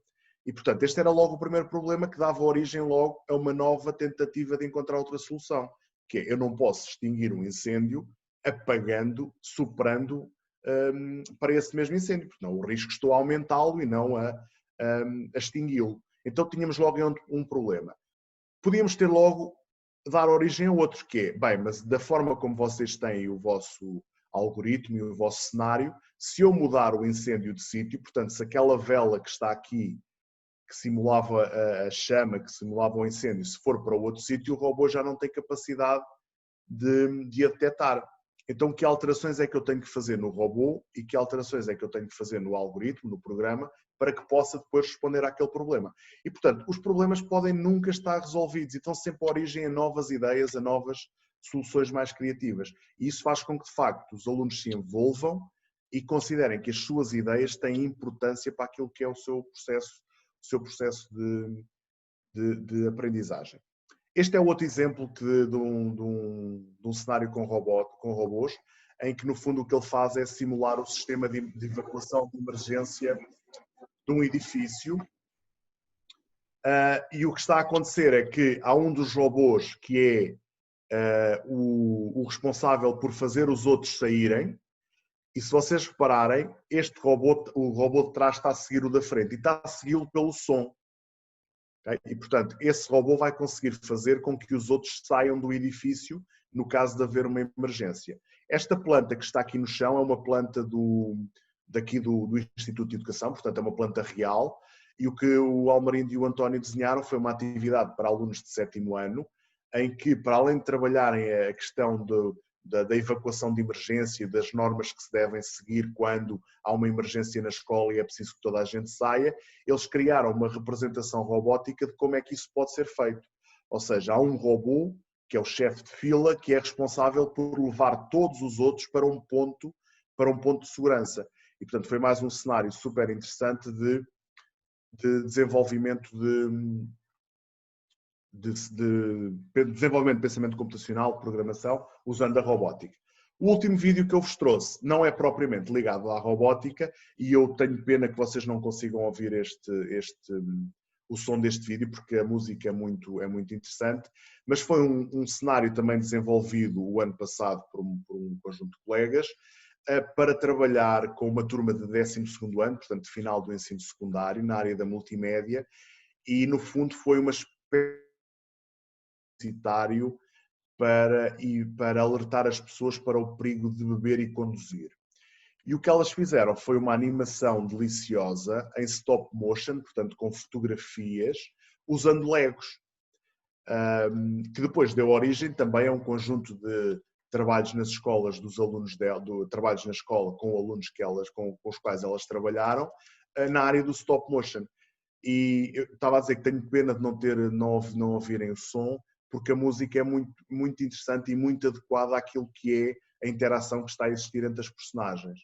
E, portanto, este era logo o primeiro problema que dava origem logo a uma nova tentativa de encontrar outra solução, que é: eu não posso extinguir um incêndio apagando, soprando para esse mesmo incêndio, porque não, o risco estou a aumentá-lo e não a extingui-lo. Então tínhamos logo um problema. Podíamos ter logo dar origem a outro que é, bem, mas da forma como vocês têm o vosso algoritmo e o vosso cenário, se eu mudar o incêndio de sítio, portanto, se aquela vela que está aqui, que simulava a chama, que simulava o incêndio, se for para outro sítio, o robô já não tem capacidade de a detectar. Então, que alterações é que eu tenho que fazer no robô e que alterações é que eu tenho que fazer no algoritmo, no programa, para que possa depois responder àquele problema? E, portanto, os problemas podem nunca estar resolvidos e estão sempre a origem a novas ideias, a novas soluções mais criativas. E isso faz com que, de facto, os alunos se envolvam e considerem que as suas ideias têm importância para aquilo que é o seu processo de aprendizagem. Este é outro exemplo de um cenário com robôs, em que, no fundo, o que ele faz é simular o sistema de evacuação de emergência de um edifício. E o que está a acontecer é que há um dos robôs que é o responsável por fazer os outros saírem, e se vocês repararem, o robô de trás está a seguir o da frente e está a segui-lo pelo som. Okay? E, portanto, esse robô vai conseguir fazer com que os outros saiam do edifício no caso de haver uma emergência. Esta planta que está aqui no chão é uma planta daqui do Instituto de Educação, portanto é uma planta real, e o que o Almarindo e o António desenharam foi uma atividade para alunos de 7º ano, em que, para além de trabalharem a questão da evacuação de emergência, das normas que se devem seguir quando há uma emergência na escola e é preciso que toda a gente saia, eles criaram uma representação robótica de como é que isso pode ser feito. Ou seja, há um robô, que é o chefe de fila, que é responsável por levar todos os outros para um ponto de segurança. E, portanto, foi mais um cenário super interessante de desenvolvimento de desenvolvimento de pensamento computacional, de programação, usando a robótica. O último vídeo que eu vos trouxe não é propriamente ligado à robótica e eu tenho pena que vocês não consigam ouvir o som deste vídeo porque a música é muito interessante, mas foi um cenário também desenvolvido o ano passado por um conjunto de colegas para trabalhar com uma turma de 12º ano, portanto final do ensino secundário, na área da multimédia, e no fundo foi uma espécie para alertar as pessoas para o perigo de beber e conduzir. E o que elas fizeram foi uma animação deliciosa em stop motion, portanto com fotografias, usando Legos, que depois deu origem também a um conjunto de trabalhos nas escolas dos alunos trabalhos na escola com alunos com os quais elas trabalharam na área do stop motion. E eu estava a dizer que tenho pena de não ouvirem o som, porque a música é muito, muito interessante e muito adequada àquilo que é a interação que está a existir entre as personagens.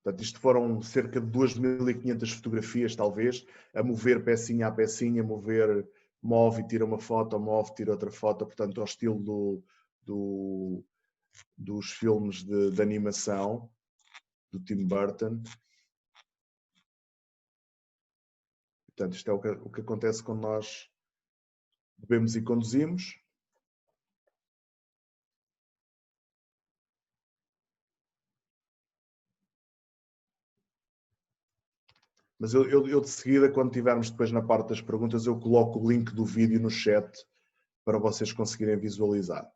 Portanto, isto foram cerca de 2.500 fotografias, talvez, a mover pecinha a pecinha, move e tira uma foto, move, tira outra foto, portanto, ao estilo dos filmes de animação do Tim Burton. Portanto, isto é o que acontece quando nós bebemos e conduzimos. Mas eu de seguida, quando estivermos depois na parte das perguntas, eu coloco o link do vídeo no chat para vocês conseguirem visualizar.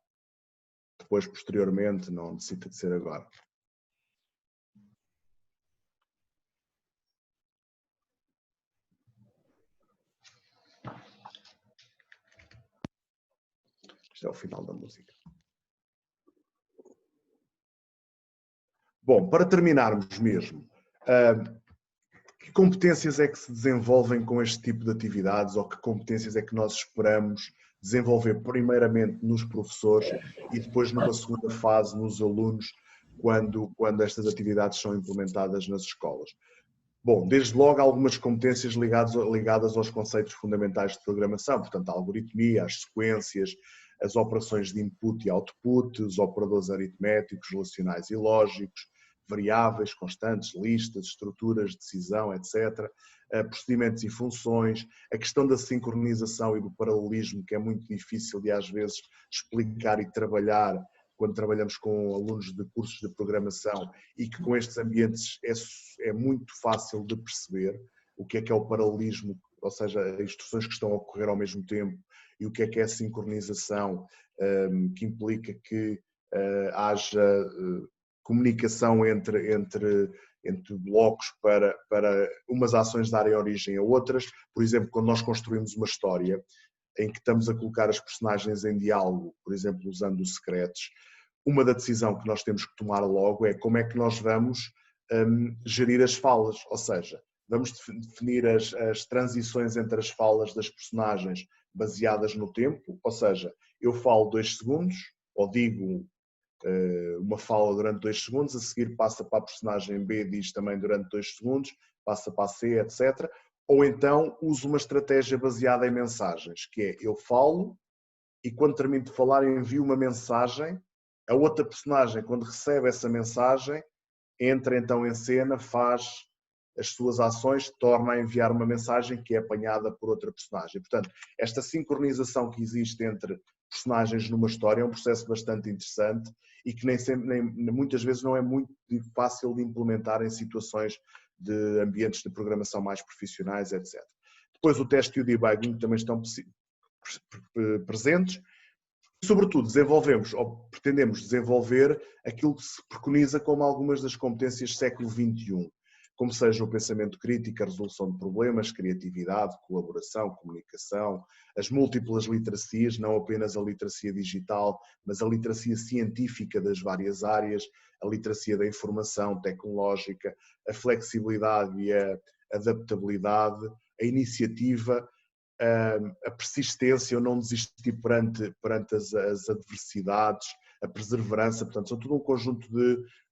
Depois, posteriormente, não necessita de ser agora. Isto é o final da música. Bom, para terminarmos mesmo, que competências é que se desenvolvem com este tipo de atividades ou que competências é que nós esperamos desenvolver primeiramente nos professores e depois numa segunda fase nos alunos quando estas atividades são implementadas nas escolas? Bom, desde logo algumas competências ligadas aos conceitos fundamentais de programação, portanto a algoritmia, as sequências, as operações de input e output, os operadores aritméticos, relacionais e lógicos, variáveis, constantes, listas, estruturas de decisão, etc., procedimentos e funções, a questão da sincronização e do paralelismo, que é muito difícil de às vezes explicar e trabalhar quando trabalhamos com alunos de cursos de programação e que com estes ambientes é muito fácil de perceber o que é o paralelismo, ou seja, instruções que estão a ocorrer ao mesmo tempo, e o que é a sincronização, que implica que haja comunicação entre blocos para umas ações darem origem a outras. Por exemplo, quando nós construímos uma história em que estamos a colocar as personagens em diálogo, por exemplo, usando os secretos, uma da decisão que nós temos que tomar logo é como é que nós vamos gerir as falas, ou seja, vamos definir as transições entre as falas das personagens baseadas no tempo, ou seja, eu falo 2 segundos, ou digo uma fala durante 2 segundos, a seguir passa para a personagem B, diz também durante 2 segundos, passa para a C, etc. Ou então uso uma estratégia baseada em mensagens, que é eu falo e quando termino de falar envio uma mensagem, a outra personagem quando recebe essa mensagem entra então em cena, faz as suas ações, torna a enviar uma mensagem que é apanhada por outra personagem. Portanto, esta sincronização que existe entre personagens numa história é um processo bastante interessante e que muitas vezes não é muito fácil de implementar em situações de ambientes de programação mais profissionais, etc. Depois o teste e o debugging também estão presentes. Sobretudo, desenvolvemos ou pretendemos desenvolver aquilo que se preconiza como algumas das competências século XXI, como seja o pensamento crítico, a resolução de problemas, criatividade, colaboração, comunicação, as múltiplas literacias, não apenas a literacia digital, mas a literacia científica das várias áreas, a literacia da informação tecnológica, a flexibilidade e a adaptabilidade, a iniciativa, a persistência, o não desistir perante as adversidades, a perseverança, portanto, são todo um conjunto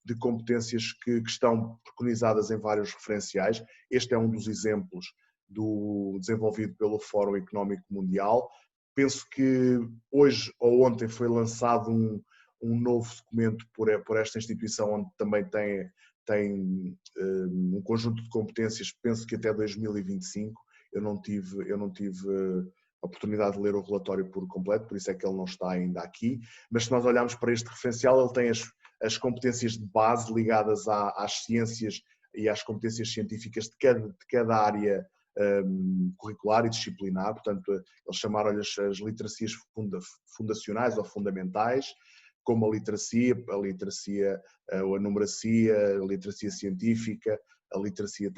de competências que estão preconizadas em vários referenciais. Este é um dos exemplos desenvolvido pelo Fórum Económico Mundial. Penso que hoje ou ontem foi lançado um novo documento por esta instituição, onde também tem um conjunto de competências, penso que até 2025. Eu não tive a oportunidade de ler o relatório por completo, por isso é que ele não está ainda aqui, mas se nós olharmos para este referencial, ele tem as competências de base ligadas às ciências e às competências científicas de cada área curricular e disciplinar, portanto, eles chamaram-lhe as literacias fundacionais ou fundamentais, como a literacia, a numeracia, a literacia científica, a literacia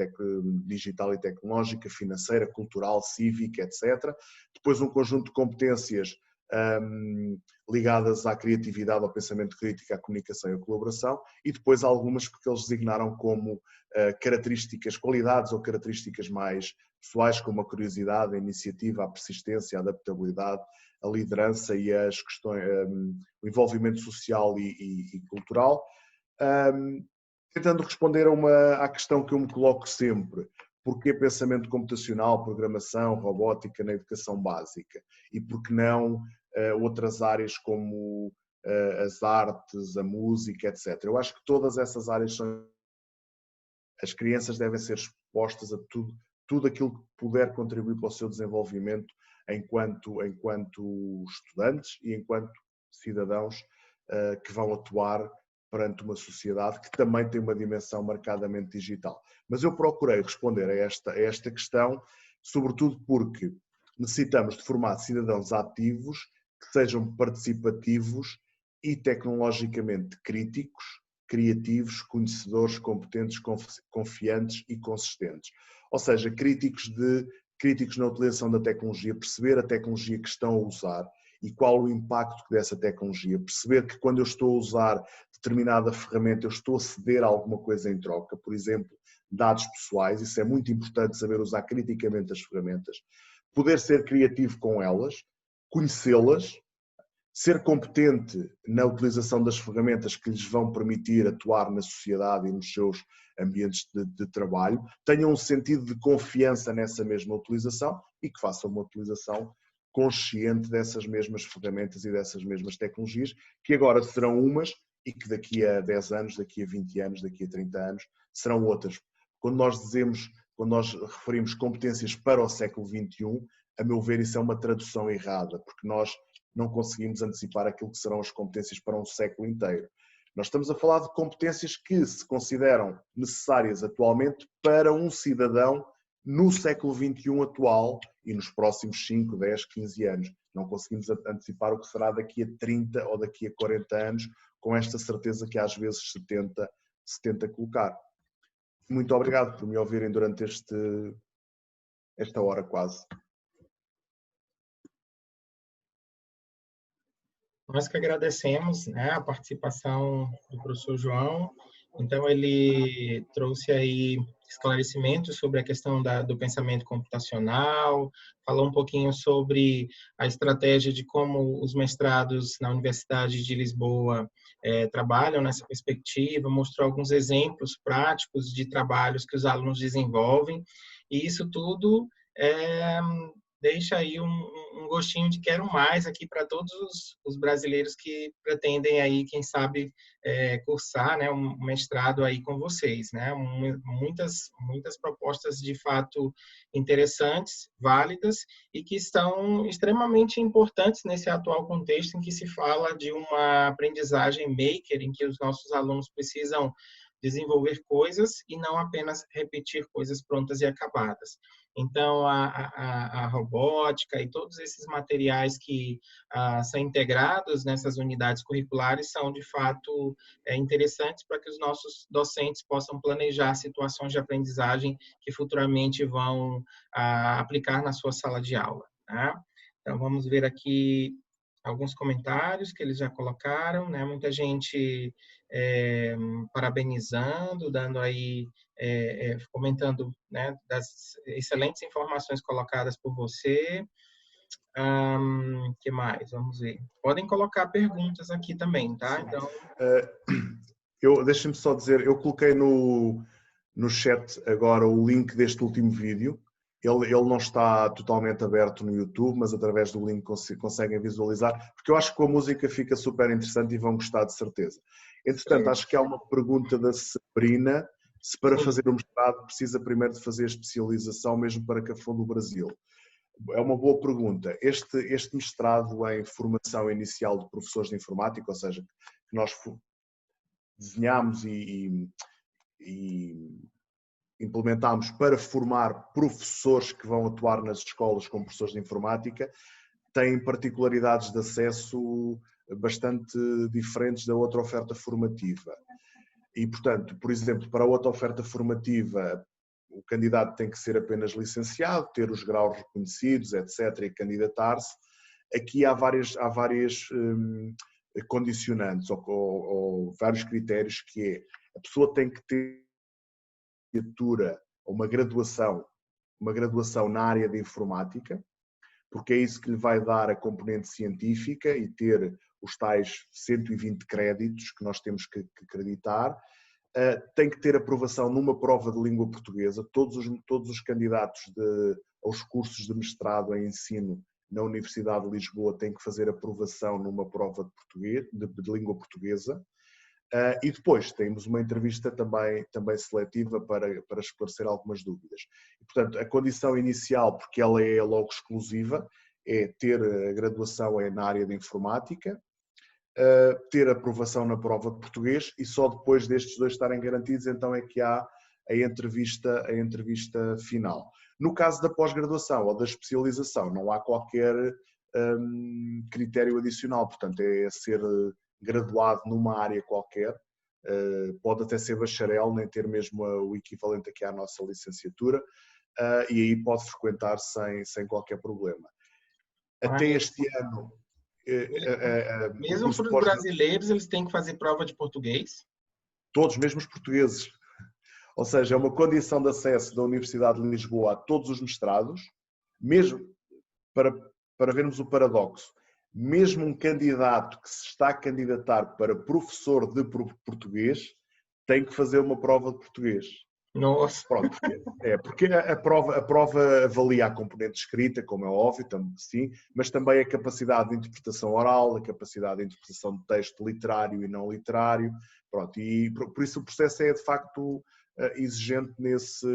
digital e tecnológica, financeira, cultural, cívica, etc. Depois um conjunto de competências ligadas à criatividade, ao pensamento crítico, à comunicação e à colaboração, e depois algumas porque eles designaram como características, qualidades ou características mais pessoais, como a curiosidade, a iniciativa, a persistência, a adaptabilidade, a liderança e as questões, o envolvimento social e cultural. Tentando responder à questão que eu me coloco sempre, porquê pensamento computacional, programação, robótica na educação básica e por que não outras áreas como as artes, a música, etc. Eu acho que todas essas áreas as crianças devem ser expostas a tudo aquilo que puder contribuir para o seu desenvolvimento enquanto estudantes e enquanto cidadãos que vão atuar perante uma sociedade que também tem uma dimensão marcadamente digital. Mas eu procurei responder a esta questão, sobretudo porque necessitamos de formar cidadãos ativos que sejam participativos e tecnologicamente críticos, criativos, conhecedores, competentes, confiantes e consistentes. Ou seja, críticos na utilização da tecnologia, perceber a tecnologia que estão a usar e qual o impacto dessa tecnologia, perceber que quando eu estou a usar determinada ferramenta eu estou a ceder alguma coisa em troca, por exemplo, dados pessoais, isso é muito importante saber usar criticamente as ferramentas, poder ser criativo com elas, conhecê-las, ser competente na utilização das ferramentas que lhes vão permitir atuar na sociedade e nos seus ambientes de trabalho, tenham um sentido de confiança nessa mesma utilização e que façam uma utilização consciente dessas mesmas ferramentas e dessas mesmas tecnologias, que agora serão umas e que daqui a 10 anos, daqui a 20 anos, daqui a 30 anos, serão outras. Quando nós referimos competências para o século XXI, a meu ver isso é uma tradução errada, porque nós não conseguimos antecipar aquilo que serão as competências para um século inteiro. Nós estamos a falar de competências que se consideram necessárias atualmente para um cidadão no século XXI atual e nos próximos 5, 10, 15 anos. Não conseguimos antecipar o que será daqui a 30 ou daqui a 40 anos, com esta certeza que às vezes se tenta colocar. Muito obrigado por me ouvirem durante esta hora quase. Nós que agradecemos, né, a participação do professor João. Então, ele trouxe aí esclarecimentos sobre a questão do pensamento computacional, falou um pouquinho sobre a estratégia de como os mestrados na Universidade de Lisboa trabalham nessa perspectiva, mostrou alguns exemplos práticos de trabalhos que os alunos desenvolvem, e isso tudo deixa aí um gostinho de quero mais aqui para todos os brasileiros que pretendem aí, quem sabe, cursar, né, um mestrado aí com vocês, né? Muitas propostas de fato interessantes, válidas e que estão extremamente importantes nesse atual contexto em que se fala de uma aprendizagem maker, em que os nossos alunos precisam desenvolver coisas e não apenas repetir coisas prontas e acabadas. Então, a robótica e todos esses materiais que são integrados nessas unidades curriculares são, de fato, interessantes para que os nossos docentes possam planejar situações de aprendizagem que futuramente vão aplicar na sua sala de aula. Tá? Então, vamos ver aqui alguns comentários que eles já colocaram, né? Muita gente parabenizando, dando aí, comentando, né, das excelentes informações colocadas por você. Que mais? Vamos ver. Podem colocar perguntas aqui também, tá? Então... Deixa-me só dizer, eu coloquei no chat agora o link deste último vídeo. Ele não está totalmente aberto no YouTube, mas através do link conseguem visualizar, porque eu acho que com a música fica super interessante e vão gostar de certeza. Entretanto, acho que há uma pergunta da Sabrina, se para fazer o mestrado precisa primeiro de fazer especialização mesmo para Café do Brasil. É uma boa pergunta. Este mestrado em formação inicial de professores de informática, ou seja, que nós desenhámos e implementámos para formar professores que vão atuar nas escolas como professores de informática, tem particularidades de acesso bastante diferentes da outra oferta formativa. E, portanto, por exemplo, para a outra oferta formativa, o candidato tem que ser apenas licenciado, ter os graus reconhecidos, etc., e candidatar-se. Aqui há várias condicionantes ou vários critérios, que é a pessoa tem que ter uma graduação na área de informática, porque é isso que lhe vai dar a componente científica e ter os tais 120 créditos que nós temos que acreditar. Tem que ter aprovação numa prova de língua portuguesa. Todos os candidatos aos cursos de mestrado em ensino na Universidade de Lisboa têm que fazer aprovação numa prova de língua portuguesa. E depois temos uma entrevista também seletiva para esclarecer algumas dúvidas. E, portanto, a condição inicial, porque ela é logo exclusiva, é ter a graduação na área de informática, ter aprovação na prova de português, e só depois destes dois estarem garantidos, então é que há a entrevista final. No caso da pós-graduação ou da especialização, não há qualquer critério adicional, portanto é ser graduado numa área qualquer, pode até ser bacharel, nem ter mesmo o equivalente aqui à nossa licenciatura, e aí pode frequentar sem qualquer problema. Até este ano... Mesmo para os brasileiros, eles têm que fazer prova de português? Todos, mesmo os portugueses. Ou seja, é uma condição de acesso da Universidade de Lisboa a todos os mestrados, mesmo para vermos o paradoxo. Mesmo um candidato que se está a candidatar para professor de português tem que fazer uma prova de português. Nossa! Pronto, porque a prova avalia a componente escrita, como é óbvio, sim, mas também a capacidade de interpretação oral, a capacidade de interpretação de texto literário e não literário. Pronto, e por isso o processo é de facto exigente nesse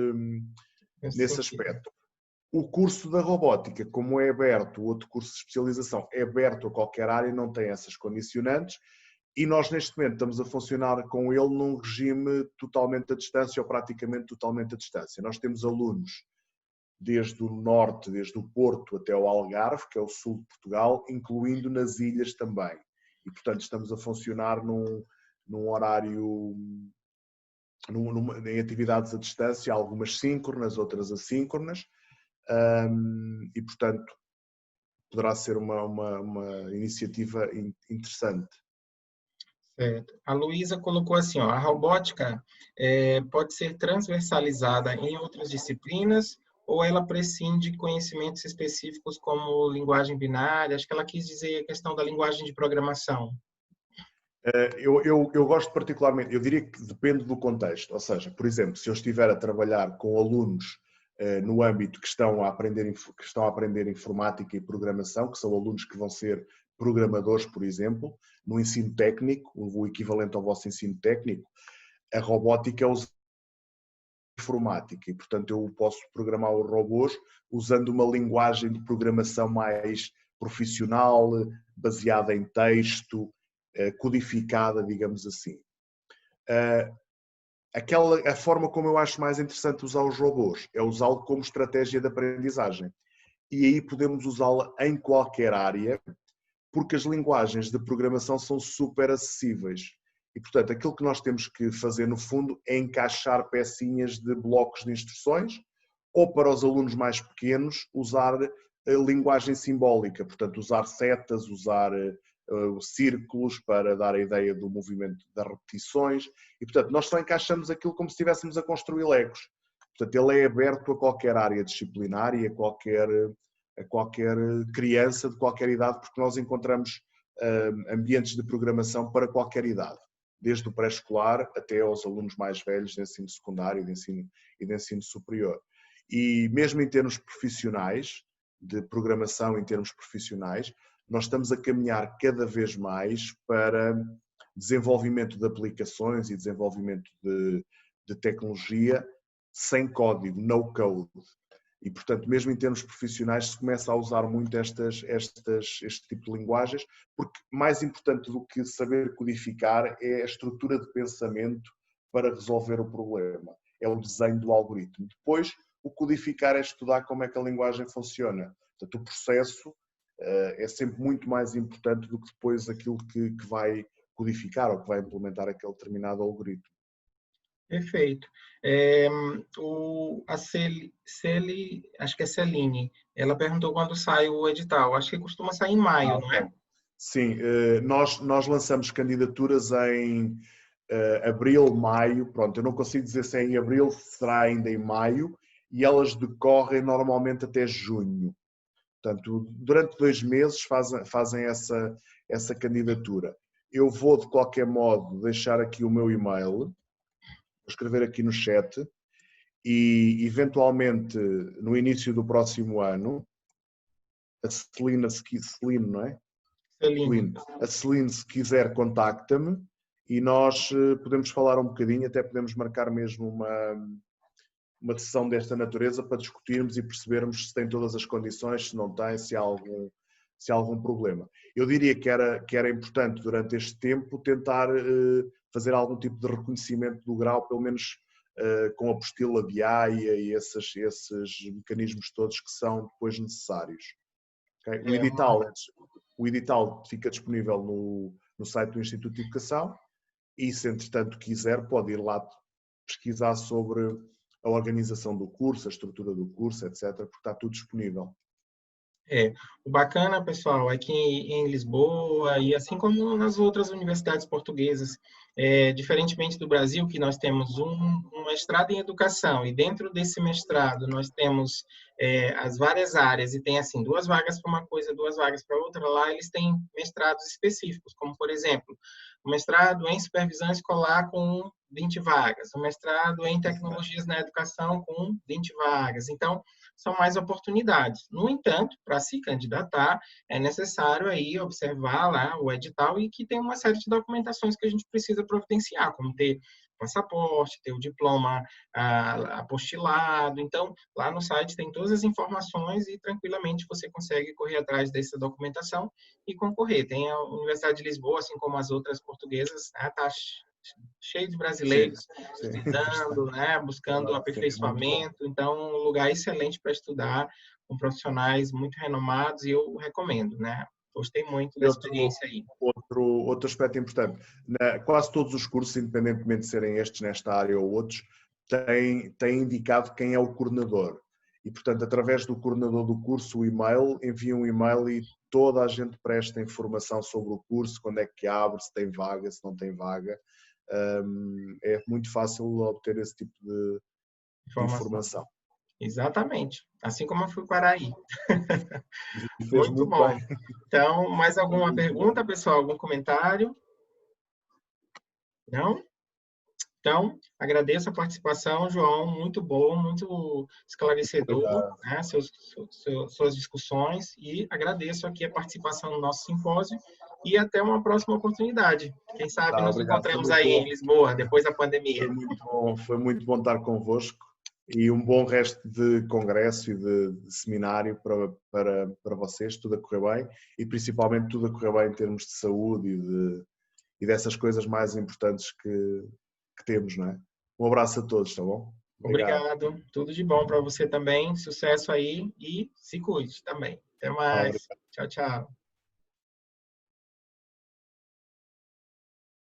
aspecto. O curso da robótica, como é aberto, o outro curso de especialização é aberto a qualquer área, não tem essas condicionantes, E nós, neste momento, estamos a funcionar com ele num regime totalmente à distância ou praticamente totalmente à distância. Nós temos alunos desde o norte, desde o Porto até o Algarve, que é o sul de Portugal, incluindo nas ilhas também. E, portanto, estamos a funcionar num horário, em atividades à distância, algumas síncronas, outras assíncronas, e, portanto, poderá ser uma iniciativa interessante. Certo. A Luísa colocou assim, ó, a robótica pode ser transversalizada em outras disciplinas ou ela prescinde de conhecimentos específicos como linguagem binária? Acho que ela quis dizer a questão da linguagem de programação. Eu gosto particularmente, eu diria que depende do contexto, ou seja, por exemplo, se eu estiver a trabalhar com alunos no âmbito que estão a aprender informática e programação, que são alunos que vão ser programadores, por exemplo, no ensino técnico, o equivalente ao vosso ensino técnico, a robótica é usada em informática e, portanto, eu posso programar os robôs usando uma linguagem de programação mais profissional, baseada em texto, codificada, digamos assim. A forma como eu acho mais interessante usar os robôs é usá-lo como estratégia de aprendizagem. E aí podemos usá-la em qualquer área, porque as linguagens de programação são super acessíveis. E, portanto, aquilo que nós temos que fazer, no fundo, é encaixar pecinhas de blocos de instruções, ou para os alunos mais pequenos, usar linguagem simbólica, portanto, usar setas, usar círculos para dar a ideia do movimento das repetições. E, portanto, nós só encaixamos aquilo como se estivéssemos a construir legos. Portanto, ele é aberto a qualquer área disciplinar e a qualquer criança de qualquer idade, porque nós encontramos ambientes de programação para qualquer idade, desde o pré-escolar até aos alunos mais velhos de ensino secundário e de ensino superior. E mesmo em termos profissionais, de programação em termos profissionais, nós estamos a caminhar cada vez mais para desenvolvimento de aplicações e desenvolvimento de tecnologia sem código, no code. E, portanto, mesmo em termos profissionais, se começa a usar muito este tipo de linguagens, porque mais importante do que saber codificar é a estrutura de pensamento para resolver o problema. É o desenho do algoritmo. Depois, o codificar é estudar como é que a linguagem funciona. Portanto, o processo é sempre muito mais importante do que depois aquilo que vai codificar ou que vai implementar aquele determinado algoritmo. Perfeito. Acho que é Celine, ela perguntou quando sai o edital. Acho que costuma sair em maio, não é? Sim, nós lançamos candidaturas em abril, maio. Pronto, eu não consigo dizer se é em abril, se será ainda em maio, e elas decorrem normalmente até junho. Portanto, durante 2 meses fazem essa candidatura. Eu vou, de qualquer modo, deixar aqui o meu e-mail, vou escrever aqui no chat, e eventualmente, no início do próximo ano, a Celine, não é? Celine. A Celine, se quiser, contacta-me e nós podemos falar um bocadinho, até podemos marcar mesmo uma sessão desta natureza para discutirmos e percebermos se tem todas as condições, se não tem, se há algum problema. Eu diria que era importante, durante este tempo, tentar fazer algum tipo de reconhecimento do grau, pelo menos com a apostila de AIA e esses mecanismos todos que são depois necessários. Okay? O edital fica disponível no site do Instituto de Educação e, se entretanto quiser, pode ir lá pesquisar sobre a organização do curso, a estrutura do curso, etc., porque está tudo disponível. O bacana, pessoal, é que em Lisboa, e assim como nas outras universidades portuguesas, diferentemente do Brasil, que nós temos um mestrado em educação, e dentro desse mestrado nós temos as várias áreas, e tem assim 2 vagas para uma coisa, 2 vagas para outra, lá eles têm mestrados específicos, como, por exemplo, o mestrado em supervisão escolar com 20 vagas, o mestrado em tecnologias na educação com 20 vagas. Então, são mais oportunidades. No entanto, para se candidatar, é necessário aí observar lá o edital e que tem uma série de documentações que a gente precisa providenciar, como ter passaporte, ter o diploma apostilado. Então, lá no site tem todas as informações e tranquilamente você consegue correr atrás dessa documentação e concorrer. Tem a Universidade de Lisboa, assim como as outras portuguesas, está cheio de brasileiros estudando, né, buscando aperfeiçoamento. Então, um lugar excelente para estudar, com profissionais muito renomados, e eu recomendo, né? Gostei muito da experiência aí. Outro aspecto importante, quase todos os cursos, independentemente de serem estes nesta área ou outros, têm indicado quem é o coordenador. E, portanto, através do coordenador do curso, o e-mail, envia um e-mail e toda a gente presta informação sobre o curso, quando é que abre, se tem vaga, se não tem vaga. É muito fácil obter esse tipo de informação. Exatamente. Assim como eu fui para aí. Muito bom. Bem. Então, mais alguma pergunta, pessoal? Algum comentário? Não? Então, agradeço a participação, João. Muito bom, muito esclarecedor, né? Suas discussões. E agradeço aqui a participação no nosso simpósio. E até uma próxima oportunidade. Quem sabe nos encontramos aí em Lisboa, depois da pandemia. Foi muito bom estar convosco. E um bom resto de congresso e de seminário para vocês, tudo a correr bem, e principalmente tudo a correr bem em termos de saúde e dessas coisas mais importantes que temos, não é? Um abraço a todos, tá bom? Obrigado. Tudo de bom para você também. Sucesso aí e se cuide também. Até mais. Tchau, tchau.